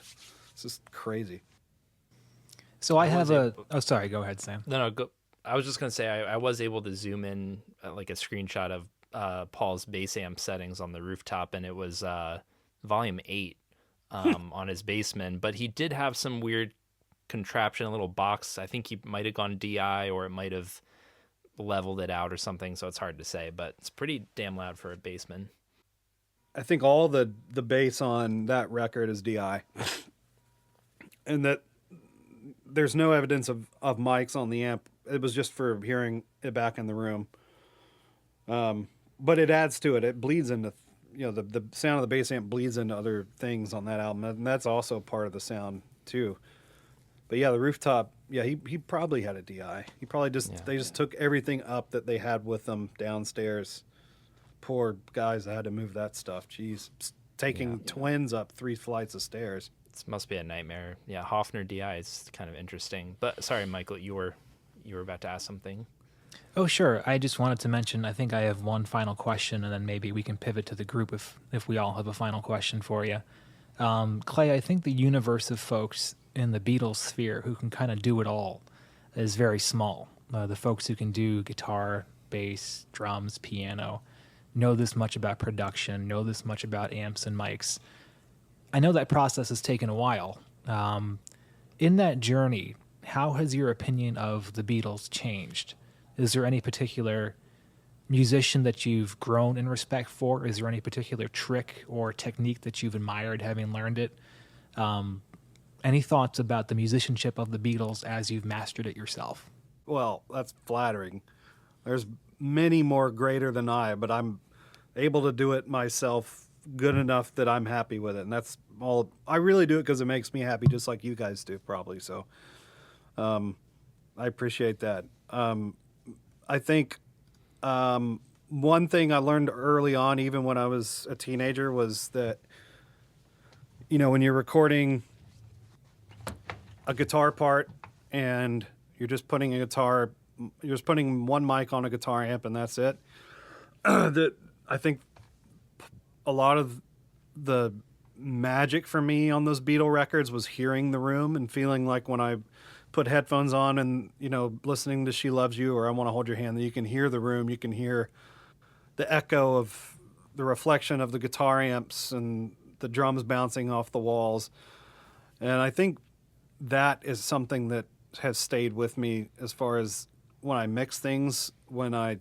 It's just crazy. So I have a... Oh, sorry. Go ahead, Sam. No, go. I was just going to say I was able to zoom in like a screenshot of Paul's bass amp settings on the Rooftop, and it was volume 8 on his Bassman. But he did have some weird contraption, a little box. I think he might have gone DI, or it might have leveled it out or something, so it's hard to say. But it's pretty damn loud for a Bassman. I think all the bass on that record is DI. And that there's no evidence of mics on the amp. It was just for hearing it back in the room. But it adds to it. It bleeds into, you know, the sound of the bass amp bleeds into other things on that album. And that's also part of the sound too. But yeah, the Rooftop Yeah, he probably had a DI. He probably they just took everything up that they had with them downstairs. Poor guys that had to move that stuff. Jeez, taking twins up 3 flights of stairs. This must be a nightmare. Yeah, Hofner DI is kind of interesting. But sorry, Michael, you were about to ask something. Oh, sure. I just wanted to mention, I think I have one final question, and then maybe we can pivot to the group if we all have a final question for you. Clay, I think the universe of folks in the Beatles sphere who can kind of do it all is very small. The folks who can do guitar, bass, drums, piano, know this much about production, know this much about amps and mics. I know that process has taken a while. In that journey, how has your opinion of the Beatles changed? Is there any particular musician that you've grown in respect for? Is there any particular trick or technique that you've admired having learned it? Any thoughts about the musicianship of the Beatles as you've mastered it yourself? Well, that's flattering. There's many more greater than I, but I'm able to do it myself good enough that I'm happy with it. And that's all. I really do it because it makes me happy, just like you guys do, probably. So I appreciate that. I think one thing I learned early on, even when I was a teenager, was that, when you're recording a guitar part and you're just putting one mic on a guitar amp and that's it, that I think a lot of the magic for me on those Beatle records was hearing the room and feeling like when I put headphones on and, listening to She Loves You or I Want to Hold Your Hand, that you can hear the room, you can hear the echo of the reflection of the guitar amps and the drums bouncing off the walls. And I think that is something that has stayed with me as far as when I mix things, when I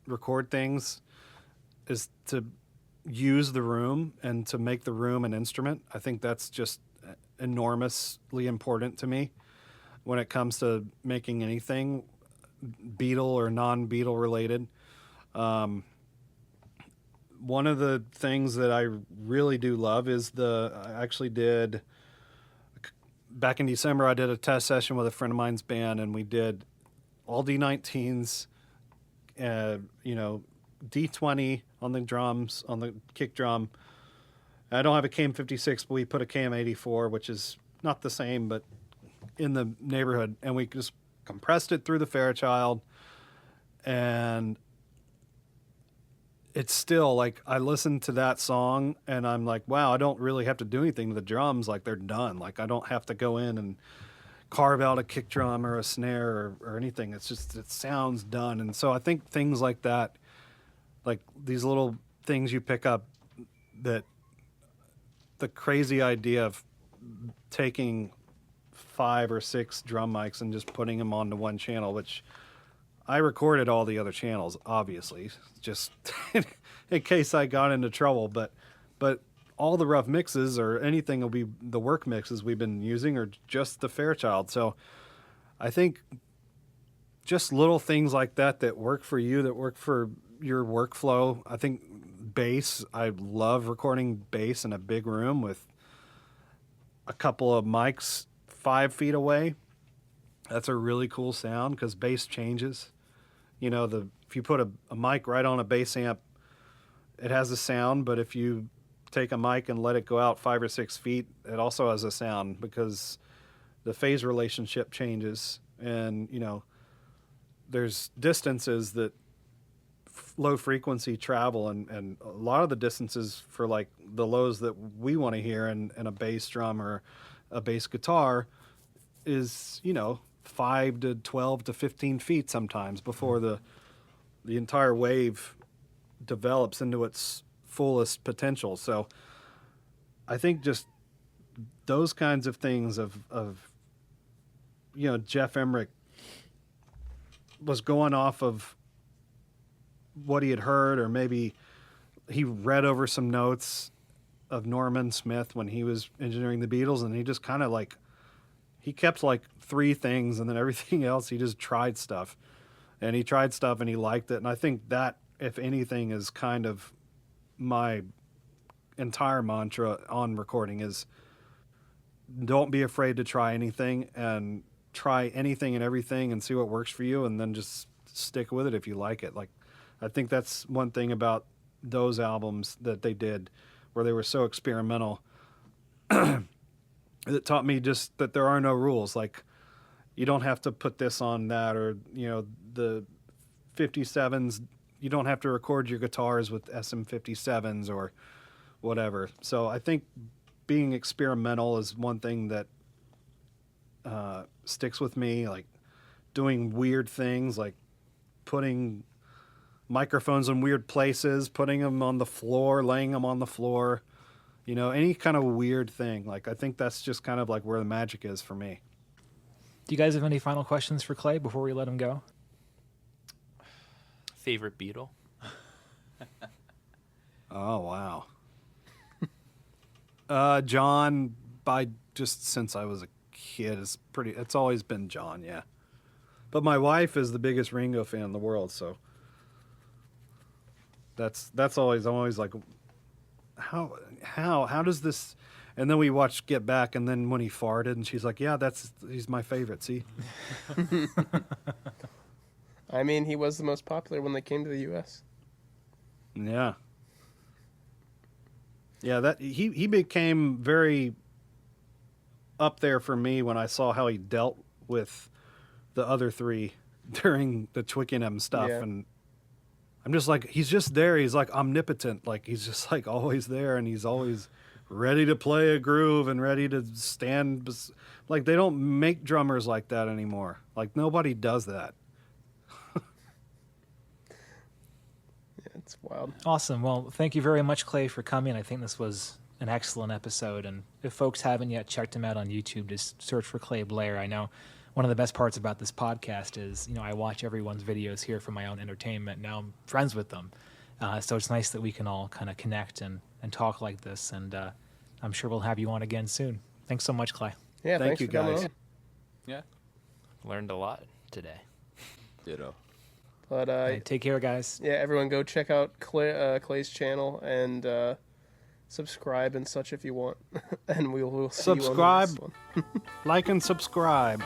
record things, is to use the room and to make the room an instrument. I think that's just enormously important to me when it comes to making anything Beatle or non-Beatle related. One of the things that I really do love is I actually did, back in December, I did a test session with a friend of mine's band, and we did all D19s, D20 on the drums, on the kick drum. I don't have a KM56, but we put a KM84, which is not the same, but in the neighborhood, and we just compressed it through the Fairchild, and it's still like I listen to that song and I'm like, wow, I don't really have to do anything to the drums. Like they're done. Like I don't have to go in and carve out a kick drum or a snare or anything. It's just, it sounds done. And so I think things like that, like these little things you pick up, that the crazy idea of taking 5 or 6 drum mics and just putting them onto one channel, which I recorded all the other channels, obviously, just in case I got into trouble. But all the rough mixes or anything will be the work mixes we've been using or just the Fairchild. So I think just little things like that work for you, that work for your workflow. I think bass, I love recording bass in a big room with a couple of mics 5 feet away. That's a really cool sound because bass changes. If you put a mic right on a bass amp, it has a sound, but if you take a mic and let it go out 5 or 6 feet, it also has a sound because the phase relationship changes. And, there's distances that low frequency travel, and a lot of the distances for like the lows that we want to hear in a bass drum or a bass guitar is, 5 to 12 to 15 feet sometimes before the entire wave develops into its fullest potential. So I think just those kinds of things of Jeff Emmerich was going off of what he had heard, or maybe he read over some notes of Norman Smith when he was engineering the Beatles, and he just kind of he kept 3 things, and then everything else he just tried stuff. And he tried stuff and he liked it. And I think that, if anything, is kind of my entire mantra on recording is don't be afraid to try anything and try anything and everything and see what works for you, and then just stick with it if you like it. Like, I think that's one thing about those albums that they did, where they were so experimental. It taught me just that there are no rules. Like, you don't have to put this on that, or, you know, the 57s, you don't have to record your guitars with SM57s or whatever. So I think being experimental is one thing that sticks with me, like doing weird things, like putting microphones in weird places, putting them on the floor, laying them on the floor, you know, any kind of weird thing. Like, I think that's just kind of like where the magic is for me. Do you guys have any final questions for Clay before we let him go? Favorite Beatle? Oh, wow. John, by just since I was a kid, it's always been John, yeah. But my wife is the biggest Ringo fan in the world, so that's always, I'm always like, how does this? And then we watched Get Back, and then when he farted, and she's like, yeah, he's my favorite, see? I mean, he was the most popular when they came to the U.S. Yeah. Yeah, that he became very up there for me when I saw how he dealt with the other three during the Twickenham stuff. Yeah. And I'm just like, he's just there. He's like omnipotent. Like, he's just like always there, and he's always ready to play a groove and ready to stand. Like, they don't make drummers like that anymore. Like, nobody does that. It's wild. Awesome. Well, thank you very much, Clay, for coming. I think this was an excellent episode. And if folks haven't yet checked him out on YouTube, just search for Clay Blair. I know one of the best parts about this podcast is, you know, I watch everyone's videos here for my own entertainment. Now I'm friends with them. So it's nice that we can all kind of connect and talk like this. And I'm sure we'll have you on again soon. Thanks so much, Clay. Yeah, Thank thanks you, for coming guys. on. Yeah. Learned a lot today. Ditto. But Hey, take care, guys. yeah, everyone go check out Clay's channel and subscribe and such if you want. And we'll see you on the Subscribe. next one. Like and subscribe.